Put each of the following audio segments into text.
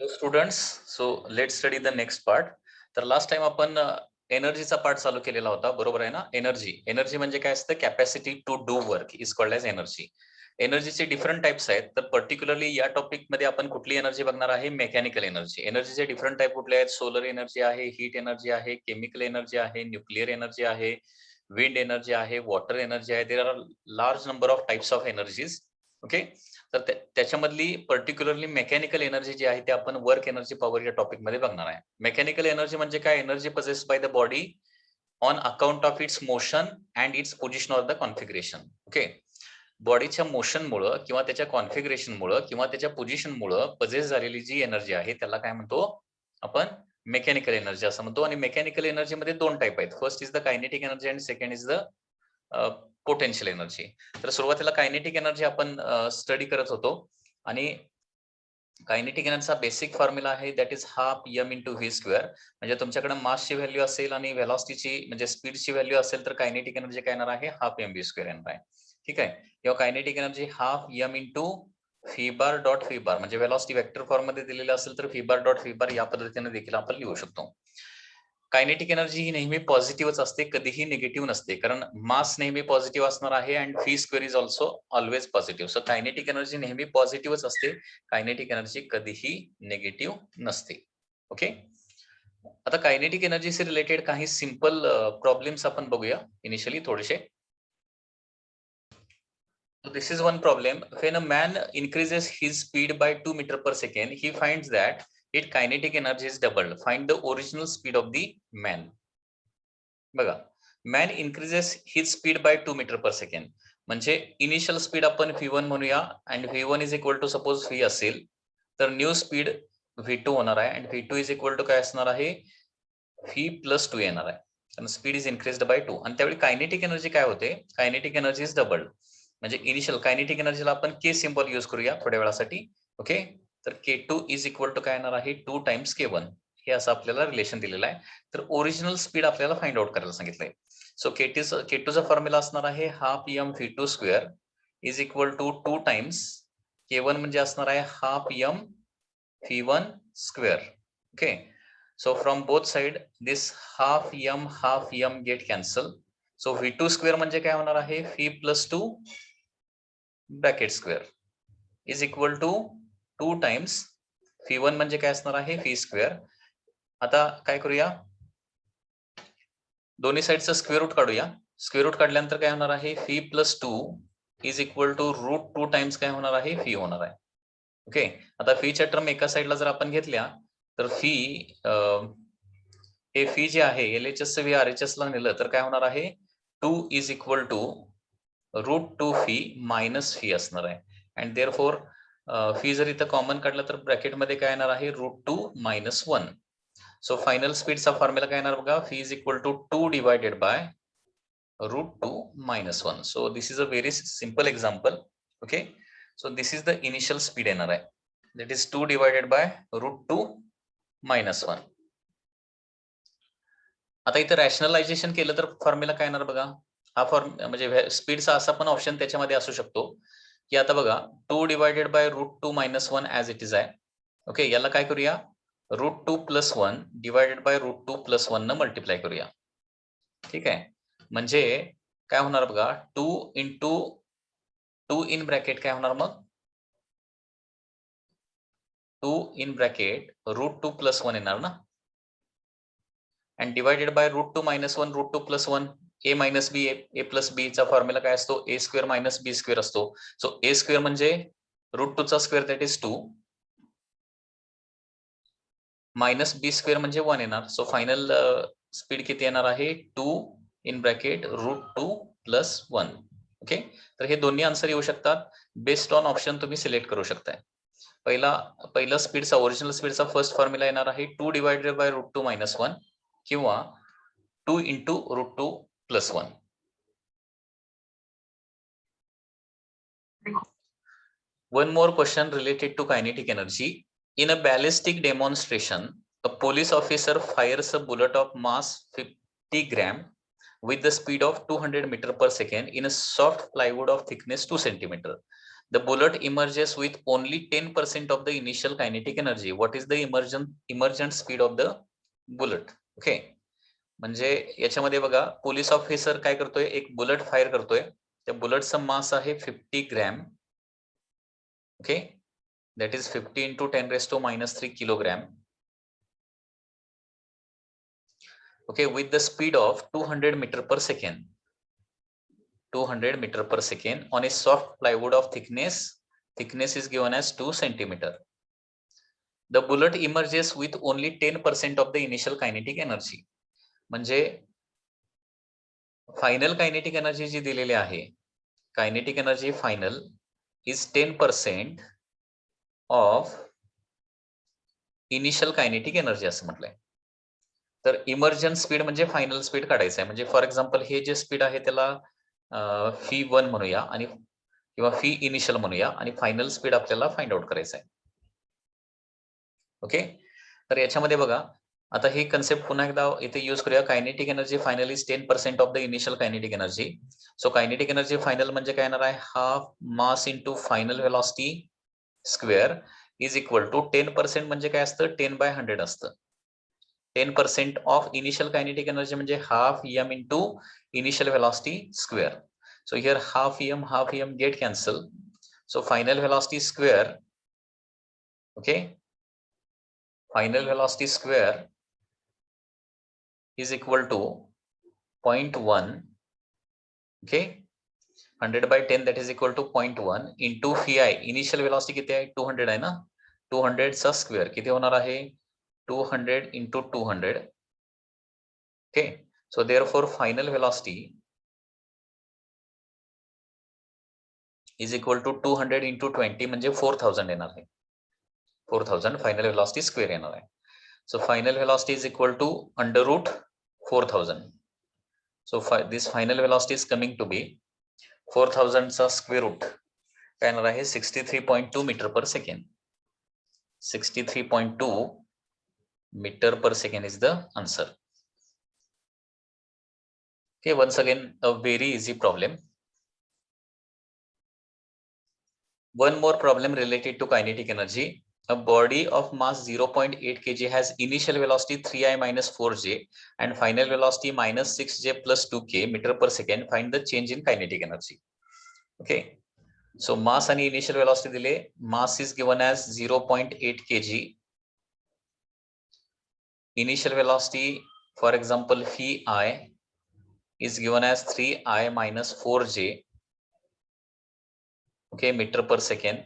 Hello students, so let study the next part. तर last time आपण एनर्जीचा part चालू केलेला होता, बरोबर आहे ना? एनर्जी म्हणजे काय असतं? Capacity to do work is called as energy. एनर्जीचे डिफरंट टाइप्स आहेत. तर पर्टिक्युलरली या टॉपिक मध्ये आपण कुठली एनर्जी बघणार आहे? Mechanical energy. एनर्जीचे डिफरंट टाइप कुठले आहेत? सोलर एनर्जी आहे, हीट एनर्जी आहे, केमिकल एनर्जी आहे, न्यूक्लिअर एनर्जी आहे, विंड एनर्जी आहे, वॉटर एनर्जी आहे. There are large number of types of energies. Okay. तर त्याच्यामधली पर्टिक्युलरली मेकॅनिकल एनर्जी जी आहे ते आपण वर्क एनर्जी पॉवर या टॉपिक मध्ये बघणार आहे. मेकॅनिकल एनर्जी म्हणजे काय? Energy possessed by the body on account of its motion and it's position of the configuration. Okay. बॉडीच्या मोशनमुळे किंवा त्याच्या कॉन्फिगरेशनमुळे किंवा त्याच्या पोझिशनमुळे पजेस झालेली जी एनर्जी आहे त्याला काय म्हणतो आपण? मेकॅनिकल एनर्जी असं म्हणतो. आणि मेकॅनिकल एनर्जी मध्ये दोन टाइप आहेत. First is the kinetic energy and second is the potential energy. तर सुरुवातीला कायनेटिक एनर्जी आपण स्टडी करत होतो आणि कायनेटिक एनर्जीचा बेसिक फॉर्म्युला आहे that is half M into V square. म्हणजे तुमच्याकडे मासची व्हॅल्यू असेल आणि व्हेलॉसिटीची म्हणजे स्पीडची व्हॅल्यू असेल तर कायनेटिक एनर्जी काय येणार आहे? हाफ एम व्ही स्क्वेअर येणार आहे. ठीक आहे. किंवा kinetic energy half M into v bar dot v bar, म्हणजे व्हेलॉसिटी वेक्टर फॉर्म मध्ये दिलेलं असेल तर v bar dot v bar या पद्धतीने देखील आपण लिहू शकतो. कायनेटिक एनर्जी ही नेहमी पॉझिटिव्हच असते, कधीही निगेटिव्ह नसते, कारण मास नेहमी पॉझिटिव्ह असणार आहे and V square is also always positive. So kinetic energy नेहमी पॉझिटिव्हच असते, कायनेटिक एनर्जी कधीही निगेटिव्ह नसते. ओके. आता कायनेटिक एनर्जीशी रिलेटेड काही सिंपल प्रॉब्लेम्स आपण बघूया इनिशियली थोडेसे. So this is one problem. When a man increases his speed by 2 meter per second, he finds that its kinetic energy is doubled. Find the original speed of the man. बघा, man increases his speed by 2 metre per second. म्हणजे initial speed आपण v1 म्हणूया and v1 is equal to suppose v असेल तर new speed v2 होणार आहे and v2 is equal to काय असणार आहे? v प्लस 2 येणार आहे. कारण स्पीड इज इन्क्रीज्ड बाय 2 आणि त्यावेळी कायनेटिक एनर्जी काय होते? Kinetic energy is doubled. म्हणजे इनिशियल कायनेटिक एनर्जीला आपण के सिम्बॉल यूज करूया थोड्या वेळासाठी. ओके. तर k2 इज इक्वल टू काय येणार आहे? 2 टाइम्स k1. हे असं आपल्याला रिलेशन दिलेलं आहे. तर ओरिजिनल स्पीड आपल्याला फाइंड आउट करायला सांगितलंय. सो k2चा फॉर्म्युला असणार आहे half M v2 square is equal to 2 times k1 म्हणजे असणार आहे half M v1 square. Okay. So from both side this half M get cancel. So v2 square म्हणजे काय होणार आहे? v plus 2 bracket square is equal to 2 times v1 म्हणजे काय असणार आहे? v square. आता काय करूया? दोन्ही साइडचं स्क्वेअर रूट काढूया. स्क्वेअर रूट काढल्यानंतर काय होणार आहे? v plus 2 is equal to root 2 times काय होणार आहे? v होणार आहे. ओके. आता फीच्या टर्म एका साइडला जर आपण घेतल्या तर फी हे फी जे आहे LHS चं RHS ला नेलं तर काय होणार आहे? 2 is equal to root 2 phi minus phi असणार आहे. अँड देअरफॉर फी जर इथं कॉमन काढलं तर ब्रॅकेटमध्ये काय येणार आहे? Root 2 minus 1. सो फायनल स्पीडचा फॉर्म्युला काय येणार बघा? Phi is equal to 2 divided by root 2 minus 1. So this is a very simple example. Okay. So this is the initial speed येणार आहे. That is 2 divided by root 2 minus 1. आता इथं rationalisation केलं तर फॉर्म्युला काय येणार बघा? हा फॉर्म म्हणजे स्पीडचा असा पण ऑप्शन त्याच्यामध्ये असू शकतो की आता बघा 2 divided by root 2 minus 1 as it is आहे. ओके. याला काय करूया? Root 2 plus 1 divided by root 2 plus 1 न मल्टिप्लाय करूया. ठीक आहे. म्हणजे काय होणार बघा? 2 इंटू 2 इन ब्रॅकेट काय होणार मग? 2 इन ब्रॅकेट रूट 2 प्लस 1 येणार ना. And divided by root 2 minus 1 root 2 plus 1 a minus B A plus B चा फॉर्म्युला काय असतो? A square minus B square असतो. सो ए स्क्वेअर म्हणजे रूट 2 चा square that is 2 minus B square म्हणजे 1 येणार. सो फायनल स्पीड किती येणार आहे? 2 in bracket root 2 plus 1. Okay. तर हे दोन्ही आन्सर येऊ शकतात. बेस्ड ऑन ऑप्शन तुम्ही सिलेक्ट करू शकताय. पहिला स्पीडचा ओरिजिनल स्पीडचा फर्स्ट फॉर्म्युला येणार आहे 2 डिवायडेड बाय रूट 2 मायनस 1 किंवा 2 into root 2 plus 1. One more question related to kinetic energy. In a ballistic demonstration, a police officer fires a bullet of mass 50 gram with the speed of 200 meter per second in a soft plywood of thickness 2 centimeter. The bullet emerges with only 10% of the initial kinetic energy. What is the emergent speed of the bullet? Okay, म्हणजे याच्यामध्ये बघा, police officer काय करतोय, एक bullet fire करतोय. त्या बुलेटचा मास आहे 50 gram. Okay, that is 50 into 10 raised to minus 3 kilogram. Okay, with the speed of 200 meter per second. 200 meter per second on a soft plywood of thickness is given as 2 centimeter. The bullet emerges with only 10% of the initial kinetic energy. म्हणजे final kinetic energy जी दिलेली आहे, kinetic energy final is 10% of initial kinetic energy असं म्हटलंय. तर immersion speed म्हणजे final speed काढायचं आहे. म्हणजे फॉर एक्झाम्पल हे जे स्पीड आहे त्याला फी 1 म्हणूया आणि किंवा फी इनिशियल म्हणूया आणि फायनल स्पीड आपल्याला फाइंड आउट करायचं आहे. ओके, तर याच्यामध्ये बघा, आता ही कन्सेप्ट पुन्हा एकदा इथे यूज करूया. Kinetic energy final is 10% of the initial kinetic energy. So kinetic energy final म्हणजे काय येणार आहे, half mass into final velocity square is equal to 10% म्हणजे काय असतं, 10/100 असतं. 10% ऑफ इनिशियल कायनेटिक एनर्जी म्हणजे half m into initial velocity square. So here half m get cancel. So final velocity square, okay, final velocity square is equal to 0.1, okay, 100/10 that is equal to 0.1 into phi. Initial velocity किती आहे, 200 आहे ना, 200 चा square किती होणार आहे, 200 into 200. okay, so therefore final velocity is equal to 200 into 20 म्हणजे 4000 येणार आहे. 4000 फायनल वेलॉसिटी स्क्वेअर येणार आहे. So final velocity is equal to under root 4000. So this final velocity is coming to be 4000 चा स्क्वेअर रूट काय येणार आहे, 63.2 metre per second. 63.2 meter per second is the answer. Okay, once again a very easy problem. One more problem related to kinetic energy. A body of mass 0.8 kg has initial velocity 3i minus 4j and final velocity minus 6j plus 2k meter per second. Find the change in kinetic energy. Okay, so mass and initial velocity dile. Mass is given as 0.8 kg. Initial velocity, for example, phi I is given as 3i minus 4j, okay, meter per second,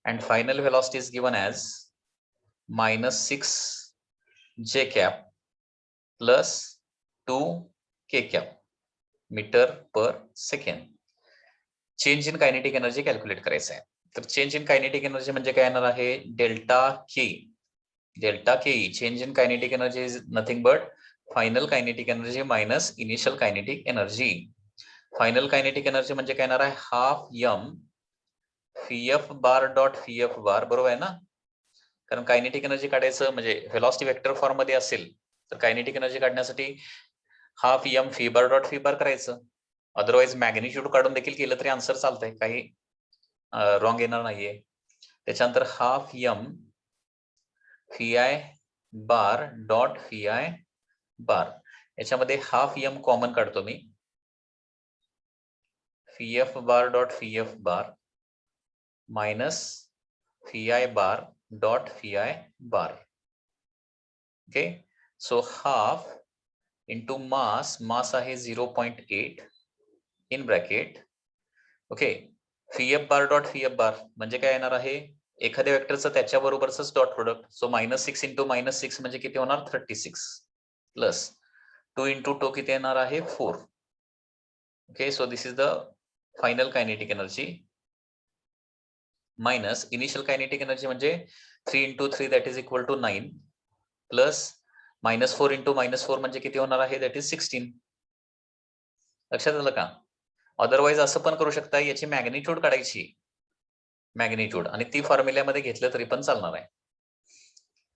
and final velocity is given as minus 6j cap plus 2k cap meter per second. Change in kinetic energy calculate करायचं आहे. तर change in kinetic energy म्हणजे काय येणार आहे, delta K. Delta K change in kinetic energy is nothing but final kinetic energy minus initial kinetic energy. Final kinetic energy म्हणजे काय येणार आहे, half m pf bar dot pf बार, बरोबर आहे ना. कारण कायनेटिक एनर्जी काढायचं म्हणजे व्हेलॉसिटी वेक्टर फॉर्म मध्ये असेल तर कायनेटिक एनर्जी काढण्यासाठी half m phi bar dot phi बार करायचं. अदरवाइज मॅग्निट्यूड काढून देखील केलं तरी आन्सर चालतंय, काही रॉंग येणार नाहीये. त्याच्यानंतर half m phi bar dot phi bar, याच्यामध्ये हाफ m कॉमन काढतो मी, pf bar dot pf bar minus phi bar dot phi bar. Okay, so half into mass आहे 0.8 in bracket. Okay, pf bar dot pf bar म्हणजे काय येणार आहे, एखाद्या वेक्टरचं त्याच्या बरोबरच डॉट प्रोडक्ट. सो -6 इंटू -6 म्हणजे किती होणार, 36 प्लस 2 इंटू 2 किती येणार आहे, 4. Okay, so this is the final kinetic energy minus initial kinetic energy म्हणजे 3 into 3 that is equal to 9 plus -4 into -4 म्हणजे किती होणार आहे, दॅट इज 16. लक्षात आलं का. अदरवाइज असं पण करू शकता, याची मॅग्निट्यूड काढायची, मॅग्निट्यूड, आणि ती फॉर्म्युल्यामध्ये घेतलं तरी पण चालणार आहे.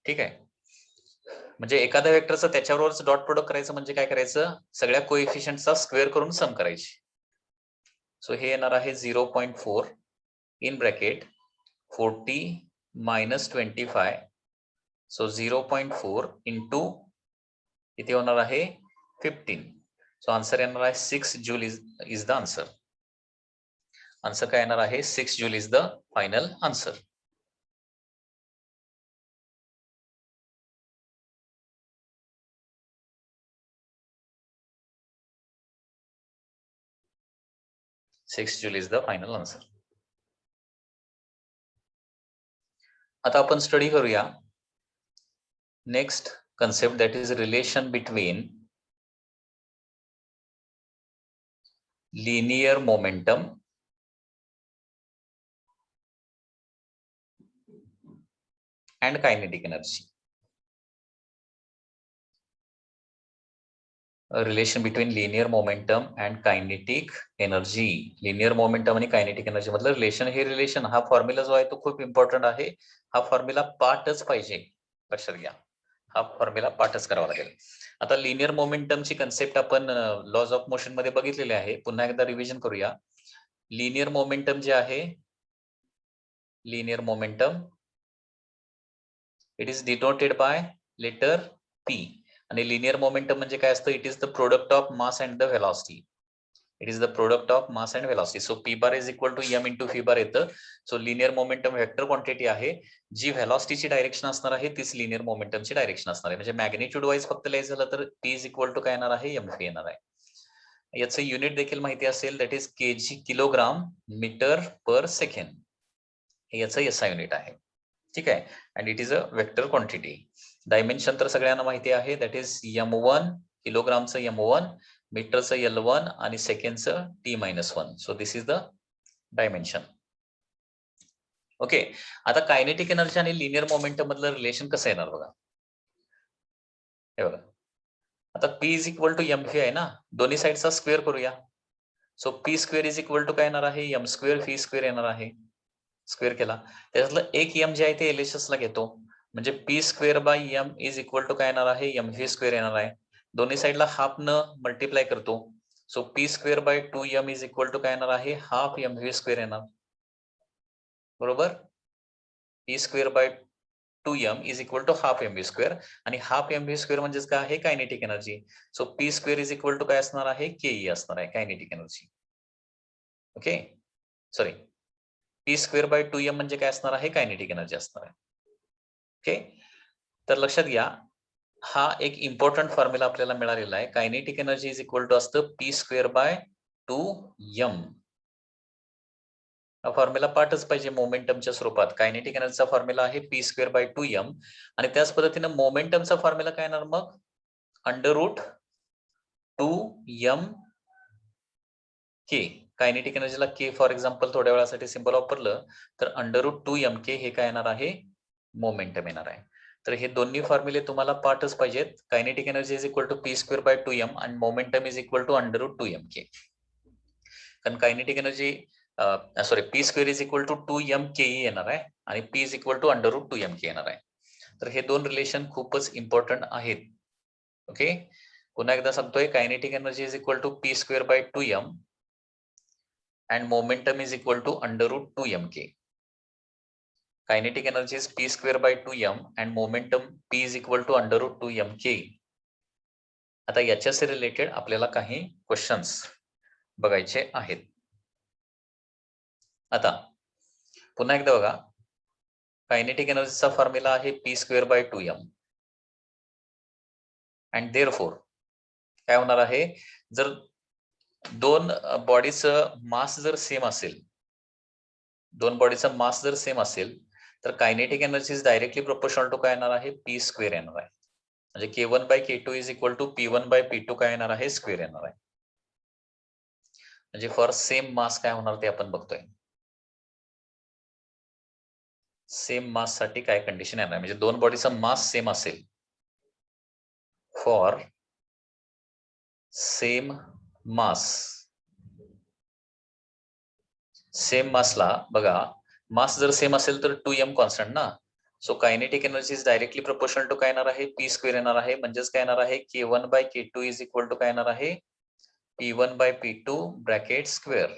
ठीक आहे, म्हणजे एखाद्या वेक्टरचं त्याच्याबरोबरच डॉट प्रोडक्ट करायचं म्हणजे काय करायचं, सगळ्या कोएफिशियंटचा स्क्वेअर करून सम करायची. सो हे येणार आहे 0.4 in bracket 40 minus 25, so 0.4 into किती होणार आहे 15. सो आन्सर येणार आहे 6 joule is the answer. Answer काय येणार आहे 6 joule is the final answer. Six joule is the final answer. आता आपण स्टडी करूया next concept, that is relation between linear momentum and kinetic energy. A relation between linear momentum and kinetic energy. Linear momentum आणि kinetic energy मतलब relation, हे relation हा formula जो आहे तो खूप इम्पॉर्टंट आहे. हा फॉर्म्युला पाठच पाहिजे, लक्षात घ्या. हा फॉर्म्युला पाठच करावा लागेल. आता लिनियर मोमेंटमची कन्सेप्ट आपण लॉज ऑफ मोशन मध्ये बघितलेली आहे. पुन्हा एकदा रिव्हिजन करूया. लिनियर मोमेंटम जे आहे, linear momentum it is denoted by letter P. आणि लिनियर मोमेंटम म्हणजे काय असतं, it is the product of mass and the velocity. It is the product of mass and velocity. So P bar is equal to M into V bar येतं. So linear momentum vector quantity आहे. जी व्हेलॉसिटीची direction असणार आहे तीच linear मोमेंटमची direction असणार आहे. म्हणजे magnitude wise फक्त लिहायचं झालं तर P इज इक्वल टू काय येणार आहे MV येणार आहे. याचं युनिट देखील माहिती असेल, that is kg kilogram metre per second. हे याचं SI युनिट आहे. ठीक आहे. And it is a vector quantity. Dimension तर सगळ्यांना माहिती आहे, दॅट इज M1 किलोग्रामचं M1, मीटरचं L1 आणि सेकंडचं T-1. So this is the dimension. Okay. आता कायनेटिक एनर्जी आणि लिनियर मोमेंटम मधलं रिलेशन कसं येणार बघा. हे बघा, आता P is equal to MV आहे ना, दोन्ही साईडचा स्क्वेअर करूया. So P square is equal to काय येणार आहे M स्क्वेअर V स्क्वेअर येणार आहे. स्क्वेअर केला त्याच्यातलं एक M जे आहे ते LHS ला घेतो, म्हणजे P square by M is equal to काय येणार आहे MV स्क्वेअर येणार आहे. दोन्ही साईडला हाफ न मल्टिप्लाय करतो. So P square by 2M is equal to काय येणार आहे हाफ MV स्क्वेअर येणार. बरोबर. P square by 2M is equal to half MV square, आणि हाफ MV स्क्वेअर म्हणजेच काय आहे kinetic energy. So P square is equal to काय असणार आहे KE असणार आहे, kinetic energy. Okay, sorry, P square by 2M म्हणजे काय असणार आहे कायनेटिक एनर्जी असणार आहे. ओके, तर लक्षात घ्या हा एक इम्पॉर्टंट फॉर्म्युला आपल्याला मिळालेला आहे. Kinetic energy is equal to असतं P स्क्वेअर बाय 2M. हा फॉर्म्युला पाठच पाहिजे मोमेंटमच्या स्वरूपात. कायनेटिक एनर्जीचा फॉर्म्युला आहे P स्क्वेअर बाय 2M, आणि त्याच पद्धतीने मोमेंटमचा फॉर्म्युला काय येणार मग under root 2M K. Kinetic एनर्जीला K फॉर एक्झाम्पल थोड्या वेळासाठी सिंबल वापरलं तर अंडर रूट 2M K हे काय येणार आहे मोमेंटम येणार आहे. तर हे दोन्ही फॉर्म्युले तुम्हाला पाठच पाहिजेत. Kinetic energy is equal to P square by 2M आणि momentum is equal to under root 2M K. कारण kinetic energy sorry P square is equal to 2M Ke येणार आहे आणि P is equal to under root 2M K येणार आहे. तर हे दोन रिलेशन खूपच इम्पॉर्टंट आहेत. ओके, पुन्हा एकदा सांगतोय, kinetic energy is equal to P square by 2M and momentum is equal to under root 2M K. Kinetic energy is P square by 2M and momentum P is equal to under root 2M K. आता याच्याशी related आपल्याला काही questions बघायचे आहेत. आता पुन्हा एकदा बघा, कायनेटिक एनर्जीचा फॉर्म्युला आहे P square by 2M and therefore काय होणार आहे, जर दोन बॉडीचं मास जर सेम असेल, दोन बॉडीचा मास जर सेम असेल तर kinetic energy is directly proportional to काय येणार आहे P स्क्वेअर येणार आहे. म्हणजे K1 by K2 is equal to P1 by P2 काय येणार आहे स्क्वेअर येणार आहे. म्हणजे फॉर सेम मास काय होणार ते आपण बघतोय. सेम मास साठी काय कंडिशन येणार, म्हणजे दोन बॉडीचा मास सेम असेल, फॉर सेम मास, सेम मासला बघा, मास जर सेम असेल तर 2M कॉन्स्टंट ना. So kinetic energy is directly proportional to काय येणार आहे P स्क्वेअर येणार आहे. म्हणजेच काय येणार आहे K1 by K2 is equal to काय येणार आहे P1 by P2 bracket square.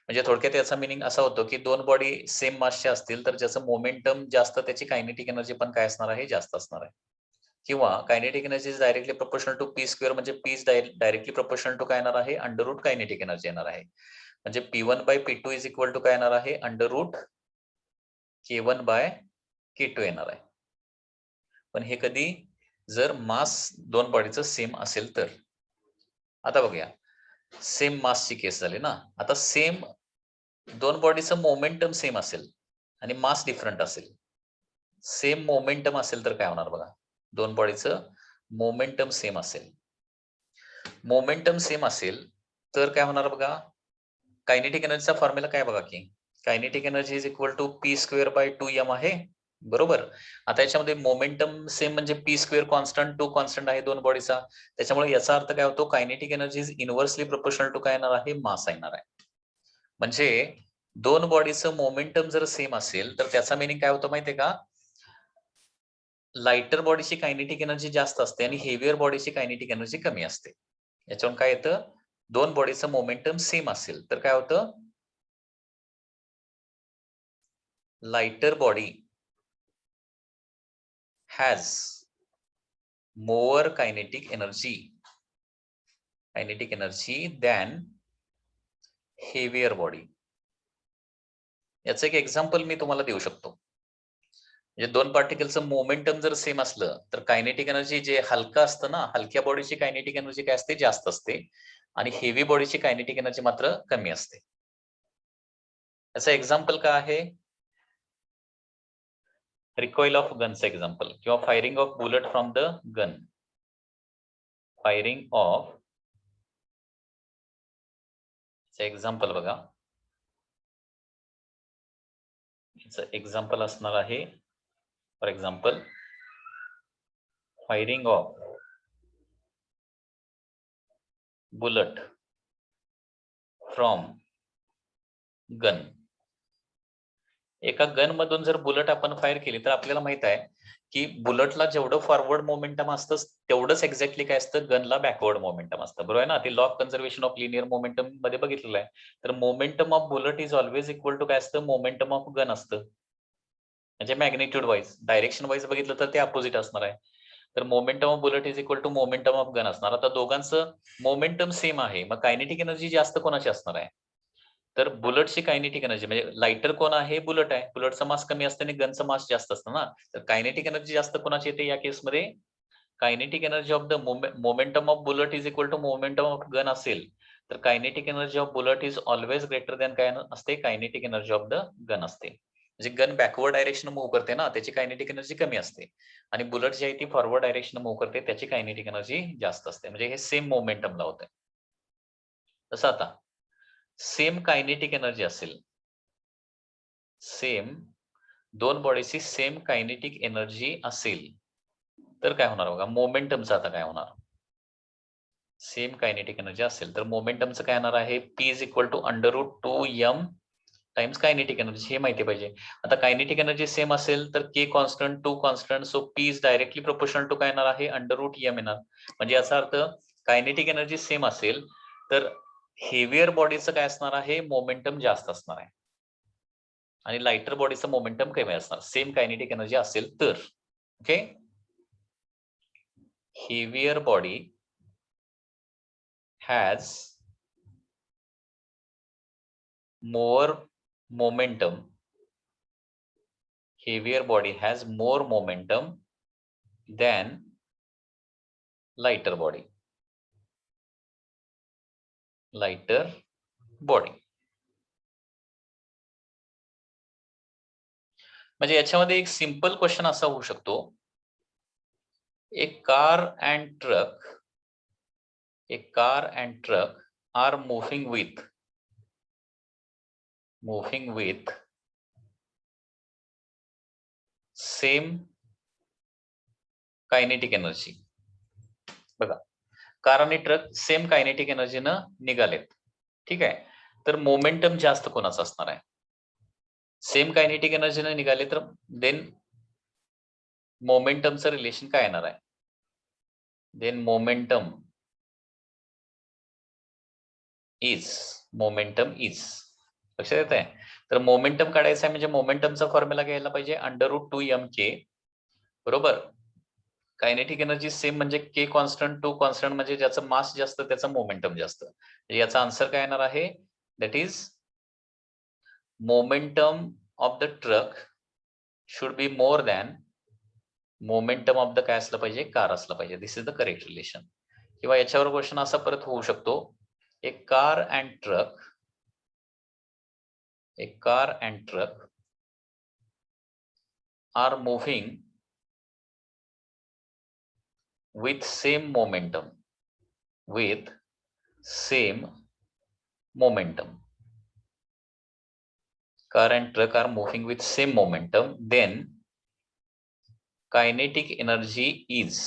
म्हणजे थोडक्यात याचा मिनिंग असा होतो की दोन बॉडी सेम मासचे असतील तर ज्याचं मोमेंटम जास्त त्याची कायनेटिक एनर्जी पण काय असणार आहे, जास्त असणार आहे. किंवा kinetic energy is directly proportional to P square, म्हणजे पी डायरेक्टली प्रोपोर्शनल टू काय येणार आहे, अंडर रूट कायनेटिक एनर्जी येणार आहे. म्हणजे P1/P2 इज इक्वल टू काय येणार आहे, अंडर रूट K1/K2 येणार आहे. पण हे कधी, जर मास दोन बॉडीचं सेम असेल तर. आता बघूया, सेम मासची केस झाली ना. आता सेम दोन बॉडीचं मोमेंटम सेम असेल आणि मास डिफरंट असेल. सेम मोमेंटम असेल तर काय होणार बघा, दोन बॉडीचं मोमेंटम सेम असेल. मोमेंटम सेम असेल तर काय होणार बघा, कायनेटिक एनर्जीचा फॉर्म्युला काय बघा की, kinetic energy is equal to P²/2m आहे, बरोबर. आता याच्यामध्ये मोमेंटम सेम म्हणजे P² कॉन्स्टंट, 2 कॉन्स्टंट आहे दोन बॉडीचा. त्याच्यामुळे याचा अर्थ काय होतो, kinetic energy is inversely proportional to काय येणार आहे, मास येणार आहे. म्हणजे दोन बॉडीचं मोमेंटम जर सेम असेल तर त्याचा मिनिंग काय होतं माहितीये का, लाइटर बॉडीची कायनेटिक एनर्जी जास्त असते आणि हेवियर बॉडीची कायनेटिक एनर्जी कमी असते. याच्यावरून काय येतं, दोन बॉडीचं मोमेंटम सेम असेल तर काय होतं, lighter body has more kinetic energy than heavier body. याचं एक एक्झाम्पल मी तुम्हाला देऊ शकतो. म्हणजे दोन पार्टिकलचं मोमेंटम जर सेम असलं तर कायनेटिक एनर्जी, जे हलका असतं ना, हलक्या बॉडीची कायनेटिक एनर्जी काय असते, जास्त असते आणि हेवी बॉडीची कायनेटिक एनर्जी मात्र कमी असते. याचं एक्झाम्पल काय आहे, रिकॉइल ऑफ गनचं एक्झाम्पल किंवा firing of bullet from the gun. Firing of example बघा, एक्झाम्पल असणार आहे, for example firing of bullet from gun. एका गन मधून जर बुलेट आपण फायर केली तर आपल्याला माहित आहे की बुलेटला जेवढं फॉरवर्ड मोमेंटम असतं तेवढंच एक्झॅक्टली काय असतं, गनला बॅकवर्ड मोमेंटम असतं, बरोबर आहे ना. ते law of conservation of linear momentum मध्ये बघितलेलं आहे. तर momentum of bullet is always equal to काय असतं, मोमेंटम ऑफ गन असतं. म्हणजे मॅग्निट्यूड वाईज, डायरेक्शन वाईज बघितलं तर ते अपोजिट असणार आहे. तर momentum of bullet is equal to momentum of gun असणार. आता दोघांचं मोमेंटम सेम आहे, मग कायनेटिक एनर्जी जास्त कोणाची असणार आहे, तर बुलेटची कायनेटिक एनर्जी, म्हणजे लाइटर कोण आहे, बुलेट आहे. बुलेटचा मास कमी असतं आणि गनचा मास जास्त असतं ना. तर कायनेटिक एनर्जी जास्त कोणाची येते या केसमध्ये, kinetic energy of the momentum of bullet is equal to momentum of gun असेल तर kinetic energy of bullet is always greater than काय असते, kinetic energy of the gun असते. म्हणजे गन बॅकवर्ड डायरेक्शन मूव्ह करते ना, त्याची कायनेटिक एनर्जी कमी असते आणि बुलेट जी आहे ती फॉरवर्ड डायरेक्शन मूव्ह करते, त्याची कायनेटिक एनर्जी जास्त असते. म्हणजे हे सेम मोमेंटमला होते. तसं आता सेम कायनेटिक एनर्जी असेल, सेम दोन बॉडीची सेम कायनेटिक एनर्जी असेल तर काय होणार बघा, मोमेंटमचं आता काय होणार, सेम कायनेटिक एनर्जी असेल तर मोमेंटमचं काय येणार आहे, P is equal to under root 2m times kinetic energy, हे माहिती पाहिजे. आता कायनेटिक एनर्जी सेम असेल तर K constant, 2 constant, so P is directly proportional to काय येणार आहे, अंडर रूट m येणार. म्हणजे याचा अर्थ कायनेटिक एनर्जी सेम असेल तर हेवियर बॉडीचं काय असणार आहे, मोमेंटम जास्त असणार आहे आणि लाइटर बॉडीचं मोमेंटम कमी असणार, सेम कायनेटिक एनर्जी असेल तर. Okay, heavier body has more momentum, heavier body has more momentum than lighter body. Lighter body. म्हणजे याच्यामध्ये एक सिंपल क्वेश्चन असा होऊ शकतो, एक car and truck are moving with same kinetic energy. बघा, कार आणि ट्रक सेम कायनेटिक एनर्जीनं निघालेत, ठीक आहे. तर मोमेंटम जास्त कोणाचं असणार आहे, सेम कायनेटिक एनर्जीनं निघाले तर देन मोमेंटमचं रिलेशन काय येणार आहे, देन मोमेंटम इज लक्षात येत आहे? तर मोमेंटम काढायचं आहे म्हणजे मोमेंटमचा फॉर्म्युला घ्यायला पाहिजे √2mk, बरोबर. कायनेटिक एनर्जी सेम म्हणजे के कॉन्स्टंट, टू कॉन्स्टंट म्हणजे ज्याचं मास जास्त त्याचं मोमेंटम जास्त. याचा आन्सर काय येणार आहे? That is momentum of the truck should be more than momentum of the काय असलं पाहिजे? कार असलं पाहिजे. This is the correct relation. किंवा याच्यावर क्वेश्चन असा परत होऊ शकतो, a car and truck are moving with same momentum. Car and truck are moving with same momentum. Then kinetic energy is.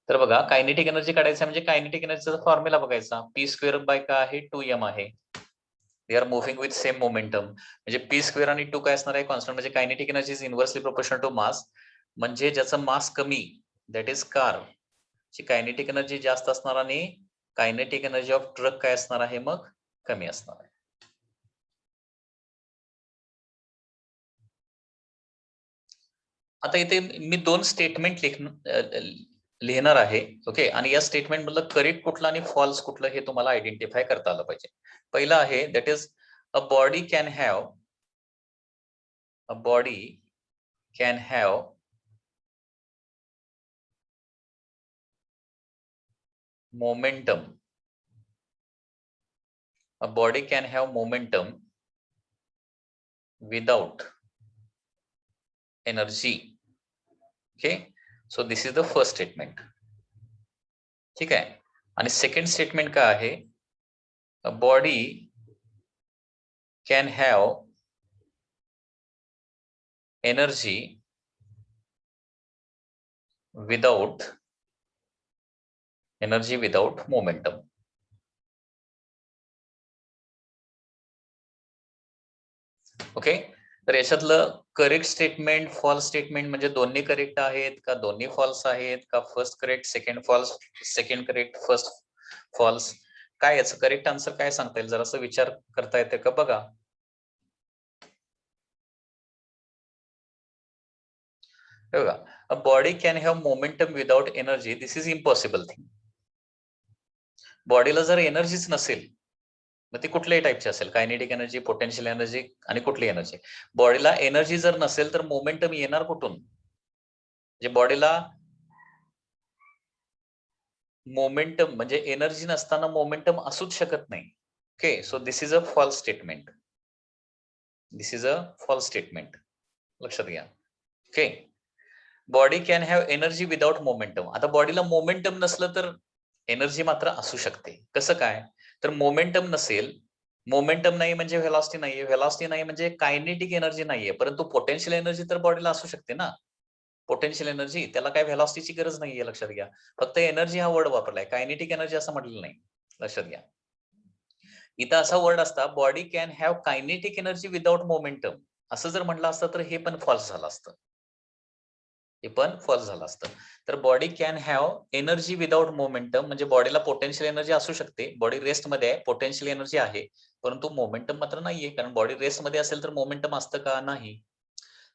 तर बघा, कायनेटिक एनर्जी काढायचं म्हणजे कायनेटिक एनर्जीचा फॉर्म्युला बघायचा. p² बाय काय आहे? 2m आहे. They are moving with same momentum. म्हणजे p² आणि 2 काय असणार आहे? कॉन्स्टंट. म्हणजे kinetic energy is inversely proportional to mass. म्हणजे ज्याचं मास कमी दॅट इज कार ची कायनेटिक एनर्जी जास्त असणार आणि कायनेटिक एनर्जी ऑफ ट्रक काय असणार आहे? मग कमी असणार आहे. आता इथे मी 2 स्टेटमेंट लिहिणार आहे. ओके. आणि या स्टेटमेंट मधलं करेक्ट कुठलं आणि फॉल्स कुठलं हे तुम्हाला आयडेंटिफाय करता आलं पाहिजे. पहिलं आहे that is a body can have momentum. A body can have momentum without energy. Okay, so this is the first statement. ठीक आहे. आणि सेकंड स्टेटमेंट काय आहे? A body can have energy without momentum. ओके. तर याच्यातलं करेक्ट स्टेटमेंट, फॉल्स स्टेटमेंट म्हणजे दोन्ही करेक्ट आहेत का दोन्ही फॉल्स आहेत का first correct second false, second correct first false? काय याचं करेक्ट आन्सर काय सांगता येईल? जरासं विचार करता येते का बघा. बघा, a body can have momentum without energy, this is impossible thing. बॉडीला जर एनर्जीच नसेल मग ती कुठल्याही टाईपची असेल, कायनेटिक एनर्जी, पोटेन्शियल एनर्जी आणि कुठली एनर्जी, बॉडीला एनर्जी जर नसेल तर मोमेंटम येणार कुठून? जे बॉडीला मोमेंटम म्हणजे एनर्जी नसताना मोमेंटम असूच शकत नाही. Okay, so this is a false statement. लक्षात घ्या. Okay, body can have energy without momentum. आता बॉडीला मोमेंटम नसलं तर एनर्जी मात्र असू शकते. कसं काय? तर मोमेंटम नसेल, मोमेंटम नाही म्हणजे व्हेलॉसिटी नाहीये, व्हेलॉसिटी नाही म्हणजे कायनेटिक एनर्जी नाहीये, परंतु पोटेन्शियल एनर्जी तर बॉडीला असू शकते ना. पोटेन्शियल एनर्जी, त्याला काय व्हेलॉसिटीची गरज नाहीये. लक्षात घ्या. फक्त एनर्जी हा वर्ड वापरलाय, कायनेटिक एनर्जी असं म्हटलेलं नाही. लक्षात घ्या. इथं असा वर्ड असता, body can have kinetic energy without momentum, असं जर म्हटलं असतं तर हे पण फॉल्स झालं असतं. तर body can have energy without momentum म्हणजे बॉडीला पोटेन्शियल एनर्जी असू शकते. बॉडी रेस्ट मध्ये आहे, पोटेन्शियल एनर्जी आहे, परंतु मोमेंटम मात्र नाहीये. कारण बॉडी रेस्ट मध्ये असेल तर मोमेंटम असतं का? नाही.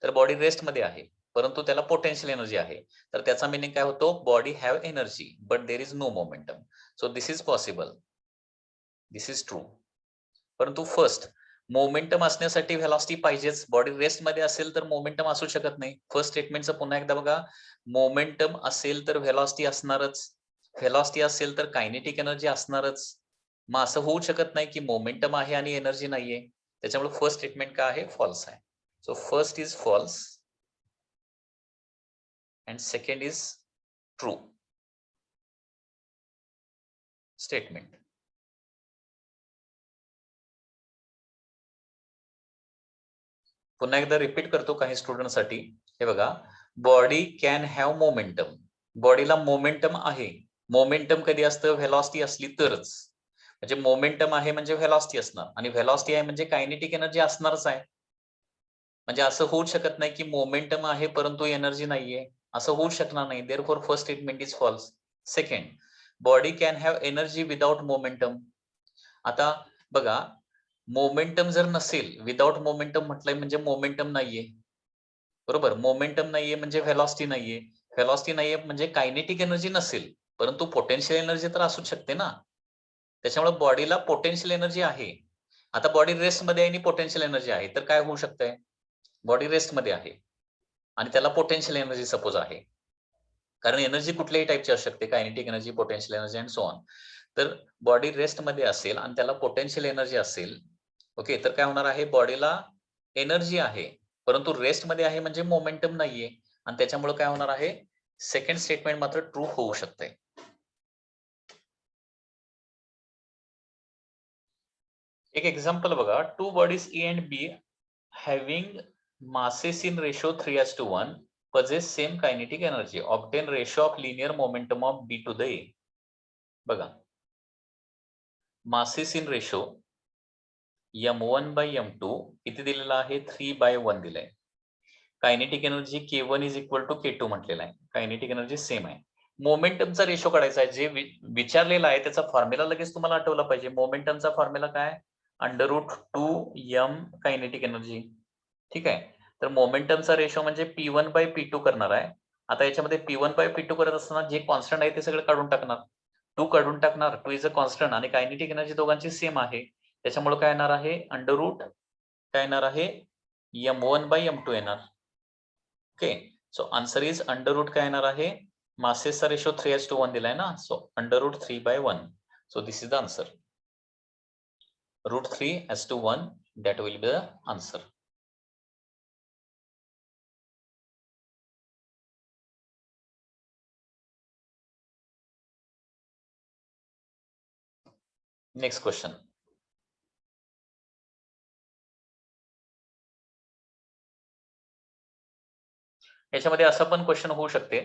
तर बॉडी रेस्ट मध्ये आहे, परंतु त्याला पोटेन्शियल एनर्जी आहे. तर त्याचा मिनिंग काय होतो? Body have energy but there is no momentum. So this is possible, this is true. परंतु फर्स्ट मोमेंटम असण्यासाठी व्हेलॉसिटी पाहिजेच. बॉडी रेस्ट मध्ये असेल तर मोमेंटम असू शकत नाही. फर्स्ट स्टेटमेंटचं पुन्हा एकदा बघा. मोमेंटम असेल तर व्हेलॉसिटी असणारच, व्हेलॉसिटी असेल तर कायनेटिक एनर्जी असणारच. मग असं होऊ शकत नाही की मोमेंटम आहे आणि एनर्जी नाहीये. त्याच्यामुळे फर्स्ट स्टेटमेंट काय आहे? फॉल्स आहे. So first is false and second is true statement. पुन्हा एकदा रिपीट करतो काही स्टुडंट साठी. हे बघा, बॉडी कॅन हॅव मोमेंटम, बॉडीला मोमेंटम आहे. मोमेंटम कधी असतं? व्हेलॉसिटी असली तरच. म्हणजे मोमेंटम आहे म्हणजे व्हेलॉसिटी असणार, आणि व्हेलॉसिटी आहे म्हणजे कायनेटिक एनर्जी असणारच आहे. म्हणजे असं होऊ शकत नाही की मोमेंटम आहे परंतु एनर्जी नाहीये, असं होऊ शकणार नाही. Therefore first statement is false. Second, body can have energy without momentum. आता बघा, मोमेंटम जर नसेल, विदाउट मोमेंटम म्हटलंय म्हणजे मोमेंटम नाहीये, बरोबर. मोमेंटम नाहीये म्हणजे व्हेलॉसिटी नाहीये, व्हेलॉसिटी नाहीये म्हणजे कायनेटिक एनर्जी नसेल, परंतु पोटेन्शियल एनर्जी तर असू शकते ना. त्याच्यामुळे बॉडीला पोटेन्शियल एनर्जी आहे. आता बॉडी रेस्ट मध्ये आहे आणि पोटेन्शियल एनर्जी आहे, तर काय होऊ शकतंय? बॉडी रेस्ट मध्ये आहे आणि त्याला पोटेन्शियल एनर्जी सपोज आहे. कारण एनर्जी कुठल्याही टाईपची असू शकते, kinetic energy, potential energy and so on. तर बॉडी रेस्ट मध्ये असेल आणि त्याला पोटेन्शियल एनर्जी असेल, ओके, तर काय होणार आहे? बॉडीला एनर्जी आहे, परंतु रेस्ट मध्ये आहे म्हणजे मोमेंटम नाहीये आणि त्याच्यामुळे काय होणार आहे? सेकंड स्टेटमेंट मात्र ट्रू होऊ शकते. एक एक्झाम्पल बघा, two bodies A and B having masses in ratio 3:1 possess same kinetic energy. Obtain ratio of linear momentum of B to the A. बघा, masses in ratio m1 by m2 किती दिलेला आहे? 3/1 दिलाय. Kinetic energy K1 is equal to K2 म्हटलेला आहे. Kinetic energy same आहे. मोमेंटमचा ratio काढायचा आहे. जे विचारलेला आहे त्याचा फॉर्म्युला लगेच तुम्हाला आठवला पाहिजे. मोमेंटमचा फॉर्म्युला काय? √2m kinetic energy. ठीक आहे. तर मोमेंटमचा रेशो म्हणजे P1 बाय P2 करणार आहे. आता याच्यामध्ये P1 बाय P2 करत असताना जे कॉन्स्टंट आहे ते सगळं काढून टाकणार. 2 काढून टाकणार. 2 इज अ कॉन्स्टंट आणि कायनेटिक एनर्जी दोघांची सेम आहे. त्याच्यामुळे काय येणार आहे? अंडर रूट काय येणार आहे? m1 बाय m2 येणार. Okay, so answer is under root काय येणार आहे? मासेसचा रेशो 3:1 दिलाय ना, so under root 3/1. So this is the answer. √3:1 that will be the answer. Next question. याच्यामध्ये असं पण क्वेश्चन होऊ शकते.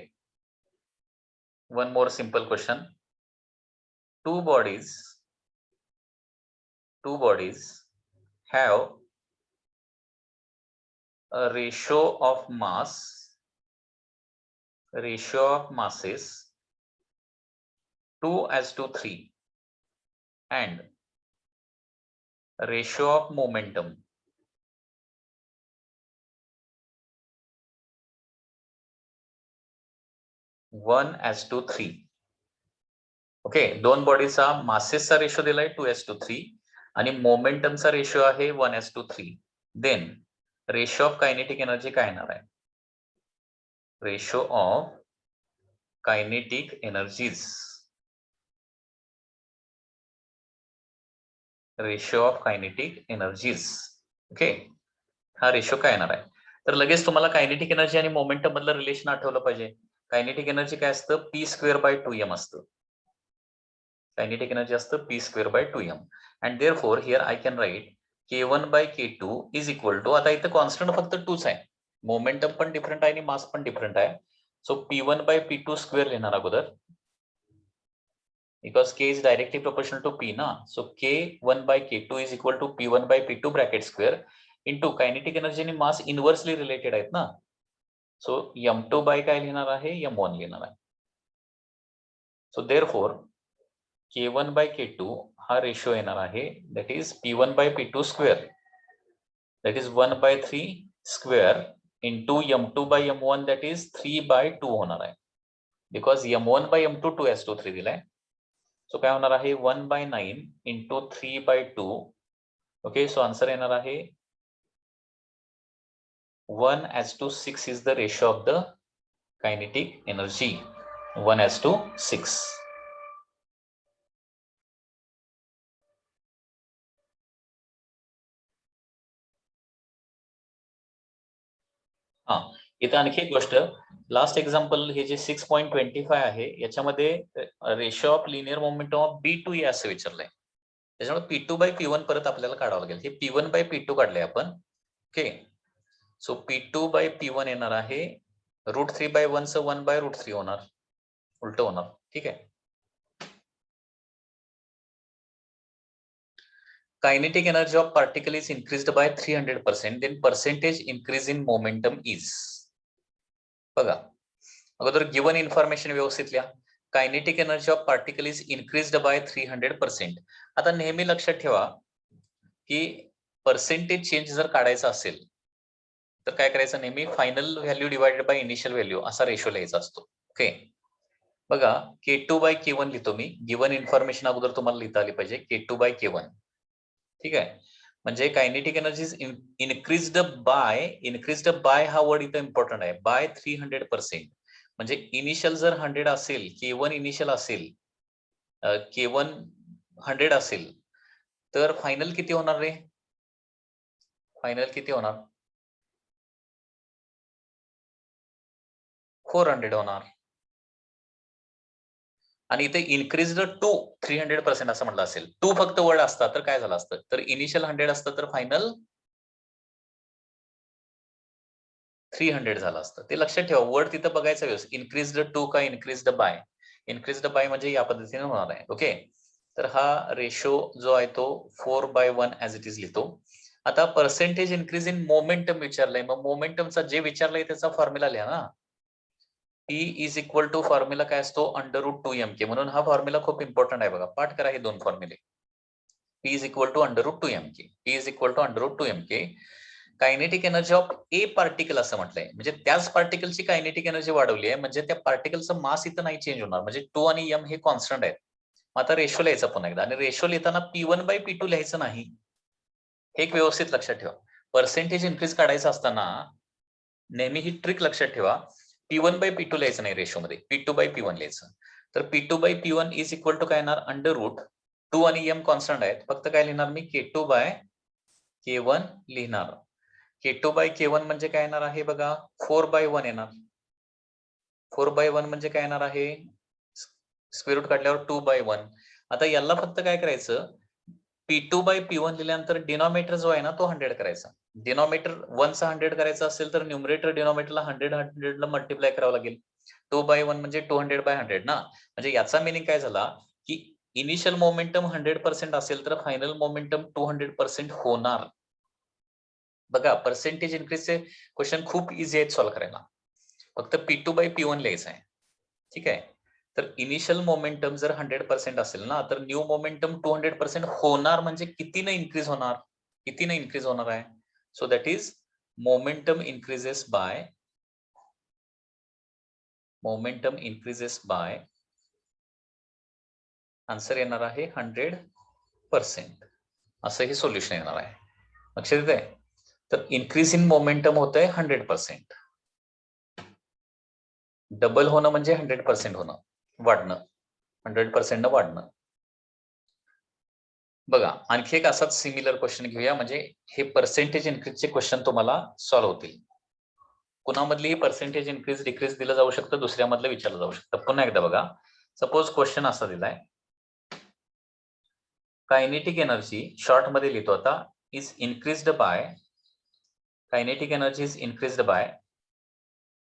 One more simple question. Two bodies have a ratio of masses 2:3 and ratio of momentum 1:3. Okay, दोन बॉडीचा मासेसचा ratio दिलाय 2:3 आणि मोमेंटमचा ratio आहे 1:3. Then ratio of kinetic energy काय येणार आहे? Ratio of kinetic energies, ratio of kinetic energies. Okay, हा ratio काय येणार आहे? तर लगेच तुम्हाला कायनेटिक एनर्जी आणि मोमेंटम मधलं रिलेशन आठवलं पाहिजे. कायनेटिक एनर्जी काय असतं? p²/2m असतं. कायनेटिक एनर्जी असतं p²/2m and therefore here I can write K1 by K2 is equal to, आता इथं कॉन्स्टंट फक्त 2च आहे, मोमेंटम पण डिफरंट आहे आणि मास पण डिफरंट आहे. So P1 by P2 square लिहिणार अगोदर, because K is directly proportional to P ना. So K1 by K2 is equal to P1 by P2 bracket square into kinetic energy आणि मास इनव्हर्सली रिलेटेड आहेत ना. सो m2 बाय काय लिहिणार आहे? m1 लिहिणार आहे. So therefore K1 by K2 हा रेशो येणार आहे, that is P1 by P2 square, that is 1/3 square into m2 by m1 that is 3/2 होणार आहे, बिकॉज m1 by m2 2:3 दिलाय. सो काय होणार आहे? 1/9 इंटू 3/2. ओके, सो आन्सर येणार आहे 1:6 is the ratio of the kinetic energy. 1:6. हा, इथं आणखी एक गोष्ट, लास्ट एक्झाम्पल हे जे 6.25 आहे याच्यामध्ये ratio of linear momentum of B to A असं विचारलंय. त्याच्यामुळे P2/P1 परत आपल्याला काढावं लागेल. हे P1/P2 काढलंय आपण. ओके, सो P2/P1 येणार आहे √3/1 चं 1/√3 होणार, उलट होणार. ठीक आहे. Kinetic energy of particle is increased by 300%, then percentage increase in momentum is. बघा, अगोदर गिवन इन्फॉर्मेशन व्यवस्थित लिहा. Kinetic energy of particle is increased by 300%. आता नेहमी लक्षात ठेवा की पर्सेंटेज चेंज जर काढायचा असेल तर काय करायचं, नेहमी final value divided by initial value असा रेशो लिहायचा असतो. ओके, बघा K2 बाय K1 लिहितो मी. गिवन इन्फॉर्मेशन अगोदर तुम्हाला लिहिता आली पाहिजे. K2 bye K1. ठीक आहे, म्हणजे कायनेटिक एनर्जी इन्क्रीज्ड बाय हा वर्ड इथं इम्पॉर्टंट आहे. बाय 300%. म्हणजे इनिशियल जर 100 असेल, K1 इनिशियल असेल, K1 100 असेल, तर फायनल किती होणार रे? फायनल किती होणार? 400 होणार. आणि इथे इन्क्रीज्ड टू 300% असं म्हटलं असेल. टू फक्त वर्ड असता तर काय झालं असतं, तर इनिशियल 100 असतं तर फायनल 300 झालं असतं. ते लक्षात ठेवा, वर्ड तिथं बघायचं व्यवस्थित. इन्क्रीज्ड टू का इन्क्रीज्ड बाय? इन्क्रीज्ड बाय म्हणजे या पद्धतीने होणार आहे. ओके, तर हा रेशो जो आहे तो 4/1 ऍज इट इज लिहितो. आता पर्सेंटेज इन्क्रीज इन मोमेंटम विचारलंय, मग मोमेंटमचा जे विचारलंय त्याचा फॉर्म्युला लिहा ना. P is equal to formula काय असतो, √2mk. म्हणून हा फॉर्म्युला खूप इम्पॉर्टंट आहे बघा, पाठ करा हे दोन फॉर्म्युले. P is equal to √2mk. P is equal to √2mk. Kinetic energy of a particle असं म्हटलंय, म्हणजे त्याच पार्टिकलची कायनेटिक एनर्जी वाढवली आहे, म्हणजे त्या पार्टिकलचं मास इथं नाही चेंज होणार, म्हणजे 2 आणि m हे कॉन्स्टंट आहेत. आता रेशो लिहायचा पुन्हा एकदा, आणि रेशो लिहिताना P1/P2 लिहायचं नाही. हे एक व्यवस्थित लक्षात ठेवा. पर्सेंटेज इन्क्रीज काढायचं असताना नेहमी ही ट्रिक लक्षात ठेवा. P1/P2 लिहायचं नाही रेशोमध्ये, P2/P1 लिहायचं. तर P2/P1 इज इक्वल टू काय येणार, √2 आणि m कॉन्स्टंट आहेत, फक्त काय लिहिणार मी, K2/K1 लिहिणार. K2/K1 म्हणजे काय येणार आहे बघा, 4/1 येणार. 4/1 म्हणजे काय येणार आहे, स्क्वेअर रूट काढल्यावर 2/1. आता याला फक्त काय करायचं, P2/P1 लिहिल्यानंतर डिनॉमिनेटर जो आहे ना तो 100 करायचा. डिनॉमिनेटर 1 चा 100 करायचा असेल तर न्यूमरेटर डिनॉमिनेटरला 100 ला मल्टिप्लाय करावं लागेल. 2/1 म्हणजे 200/100 ना. म्हणजे याचा मिनिंग काय झाला, की इनिशियल मोमेंटम 100% असेल तर फायनल मोमेंटम 200% होणार. बघा, पर्सेंटेज इन्क्रीजचे क्वेश्चन खूप इझी आहेत सॉल्व्ह करायला. फक्त P2/P1 लिहायचं आहे. ठीक आहे, तर इनिशियल मोमेंटम जर 100% असेल ना, तर न्यू मोमेंटम 200% होणार, म्हणजे कितीने इन्क्रीज होणार, कितीने इन्क्रीज होणार आहे. So that is momentum increases by answer येणार आहे 100%. असं हे सोल्युशन येणार आहे. लक्षात येत आहे. तर इन्क्रीज इन मोमेंटम होत आहे 100%. डबल होणं म्हणजे 100% होणं, वाढणं, 100% वाढणं. बघा, आणखी एक असाच सिमिलर क्वेश्चन घेऊया, म्हणजे हे पर्सेंटेज इन्क्रीजचे क्वेश्चन तुम्हाला सॉल्व्ह होतील. कुणामधली ही पर्सेंटेज इन्क्रीज डिक्रीज दिलं जाऊ शकतं, दुसऱ्यामधलं विचारलं जाऊ शकतं. पुन्हा एकदा बघा, सपोज क्वेश्चन असा दिलाय, कायनेटिक एनर्जी शॉर्ट मध्ये लिहितो आता, is increased by, kinetic energy is increased by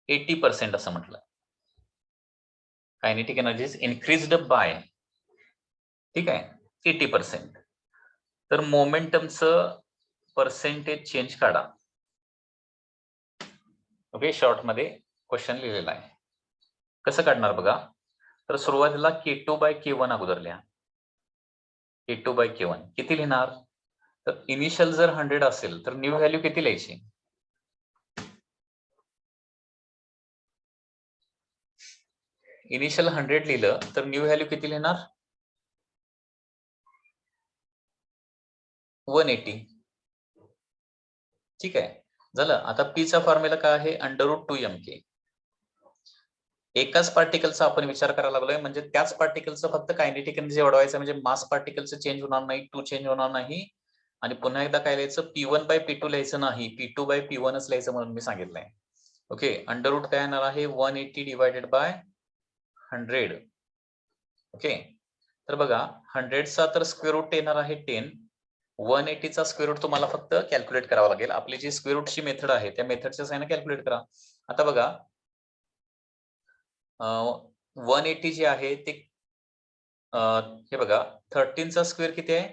80% असं म्हटलं. Kinetic energy is increased by, ठीक आहे, 80%. तर मोमेंटमचं पर्सेंटेज चेंज काढा. ओके, शॉर्ट मध्ये क्वेश्चन लिहिलेला आहे. कसं काढणार बघा, तर सुरुवातीला K2/K1 अगोदर लिहा. K2/K1 किती लिहिणार, तर इनिशियल जर 100 असेल तर न्यू व्हॅल्यू किती लिहायची, इनिशियल 100 लिहिलं तर न्यू व्हॅल्यू किती लिहिणार, 180. ठीक आहे, झालं. आता P चा फॉर्म्युला काय आहे, √2mk. एकाच पार्टिकलचा आपण विचार करायला लागलोय, म्हणजे त्याच पार्टिकलचं फक्त कायनेटिक एनर्जी वाढवायचं, म्हणजे मास पार्टिकलचं चेंज होणार नाही, 2 चेंज होणार नाही. आणि पुन्हा एकदा काय लिहायचं, P1/P2 लिहायचं नाही, P2/P1च लिहायचं म्हणून मी सांगितलंय. ओके, अंडर काय येणार आहे, 180 डिवायडेड बाय 100. ओके, तर बघा 100 चा तर स्क्वेअर रूट येणार आहे 10. 180 चा स्क्वेअर रूट तुम्हाला फक्त कॅल्क्युलेट करावा लागेल. आपली जी स्क्वेअर रूटची मेथड आहे त्या मेथडच्या साहाय्याने कॅल्क्युलेट करा. आता बघा 180 जे आहे ते हे बघा 13 चा स्क्वेअर किती आहे,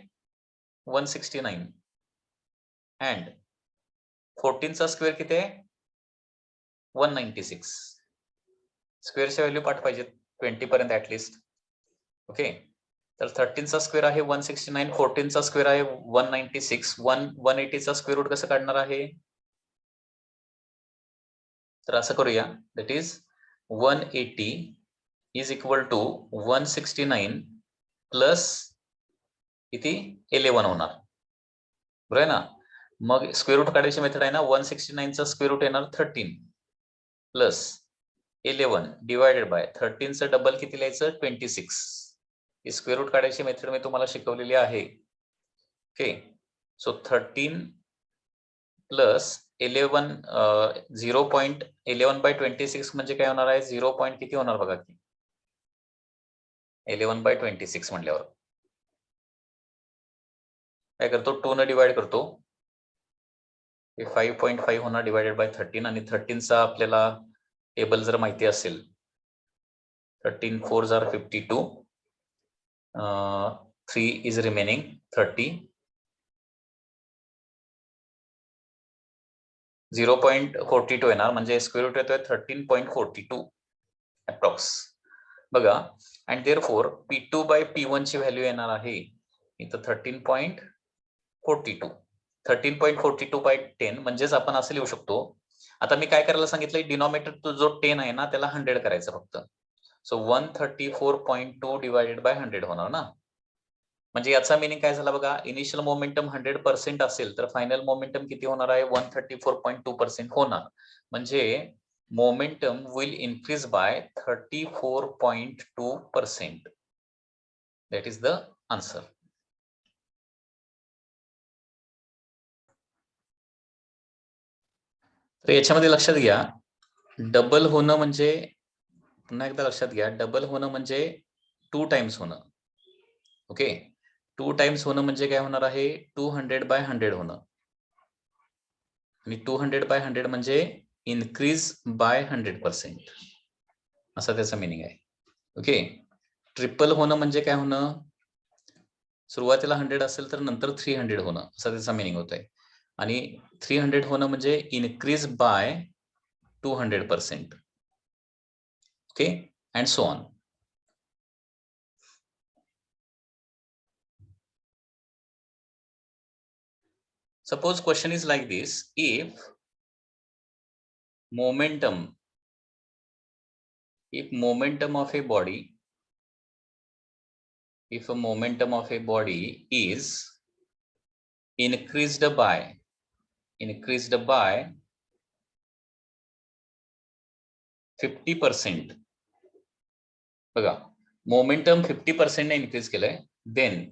169. अँड 14 चा स्क्वेअर किती आहे, 196. स्क्वेअरच्या व्हॅल्यू पाठ पाहिजेत 20 पर्यंत ऍटलिस्ट. ओके, तर 13 चा स्क्वेअर आहे 169, 14 चा स्क्वेअर आहे 196, 180 चा स्क्वेअर रूट कसं काढणार आहे? तर असं करूया, that is 180 is equal to 169 plus किती 11 होणार, बरोबर आहे ना? मग स्क्वेअर रूट काढायची मेथड आहे ना, 169 चा स्क्वेअर रूट येणार 13 प्लस 11 डिवायडेड बाय 13 चं डबल किती लिहायचं 26. ही स्क्वेअर रूट काढायची मेथड मी तुम्हाला शिकवलेली आहे. ओके, सो 13 प्लस 11 0.11 बाय 26 म्हणजे काय होणार आहे 0. किती होणार बघा की 11 बाय 26 म्हटल्यावर काय करतो 2 ने डिवाइड करतो, 5.5 होणार डिवायडेड बाय 13 आणि 13 चा आपल्याला टेबल जर माहिती असेल 13 4 are 52, 3 is remaining 30, 0.42 येणार म्हणजे स्क्वेअर रूट येतोय 13.42 अप्रॉक्स बघा. And therefore P2 bye P1 ची व्हॅल्यू येणार आहे इथं 13.42, 13.42 बाय 10 म्हणजेच आपण असं लिहू शकतो. आता मी काय करायला सांगितलंय, डिनॉमिनेटर जो 10 आहे ना त्याला 100 करायचं फक्त. सो 134.2 डिवायडेड बाय 100 होणार ना. म्हणजे याचा मीनिंग काय झाला बघा, इनिशियल मोमेंटम 100% असेल तर फायनल मोमेंटम किती होणार आहे 134.2% होणार. म्हणजे momentum will increase by 34.2%. That is the answer. तर याच्यामध्ये लक्षात घ्या, डबल होणं म्हणजे, पुन्हा एकदा लक्षात घ्या, डबल होणं म्हणजे 2 टाइम्स होणं. ओके, 2 टाइम्स होणं म्हणजे काय होणार आहे 200 बाय 100 होणं. आणि 200 बाय 100 म्हणजे इन्क्रीज बाय 100%, असा त्याचा मीनिंग आहे. ओके, ट्रिपल होणं म्हणजे काय होणं, सुरुवातीला 100 असेल तर नंतर 300 होणं, असा त्याचा मीनिंग होत आहे. आणि 300 होणं म्हणजे increase by 200%. Okay, and so on. Suppose question is like this: if momentum of a body, if a momentum of a body is increased by 50%, बघा मोमेंटम 50% ने इन्क्रीज केलंय, then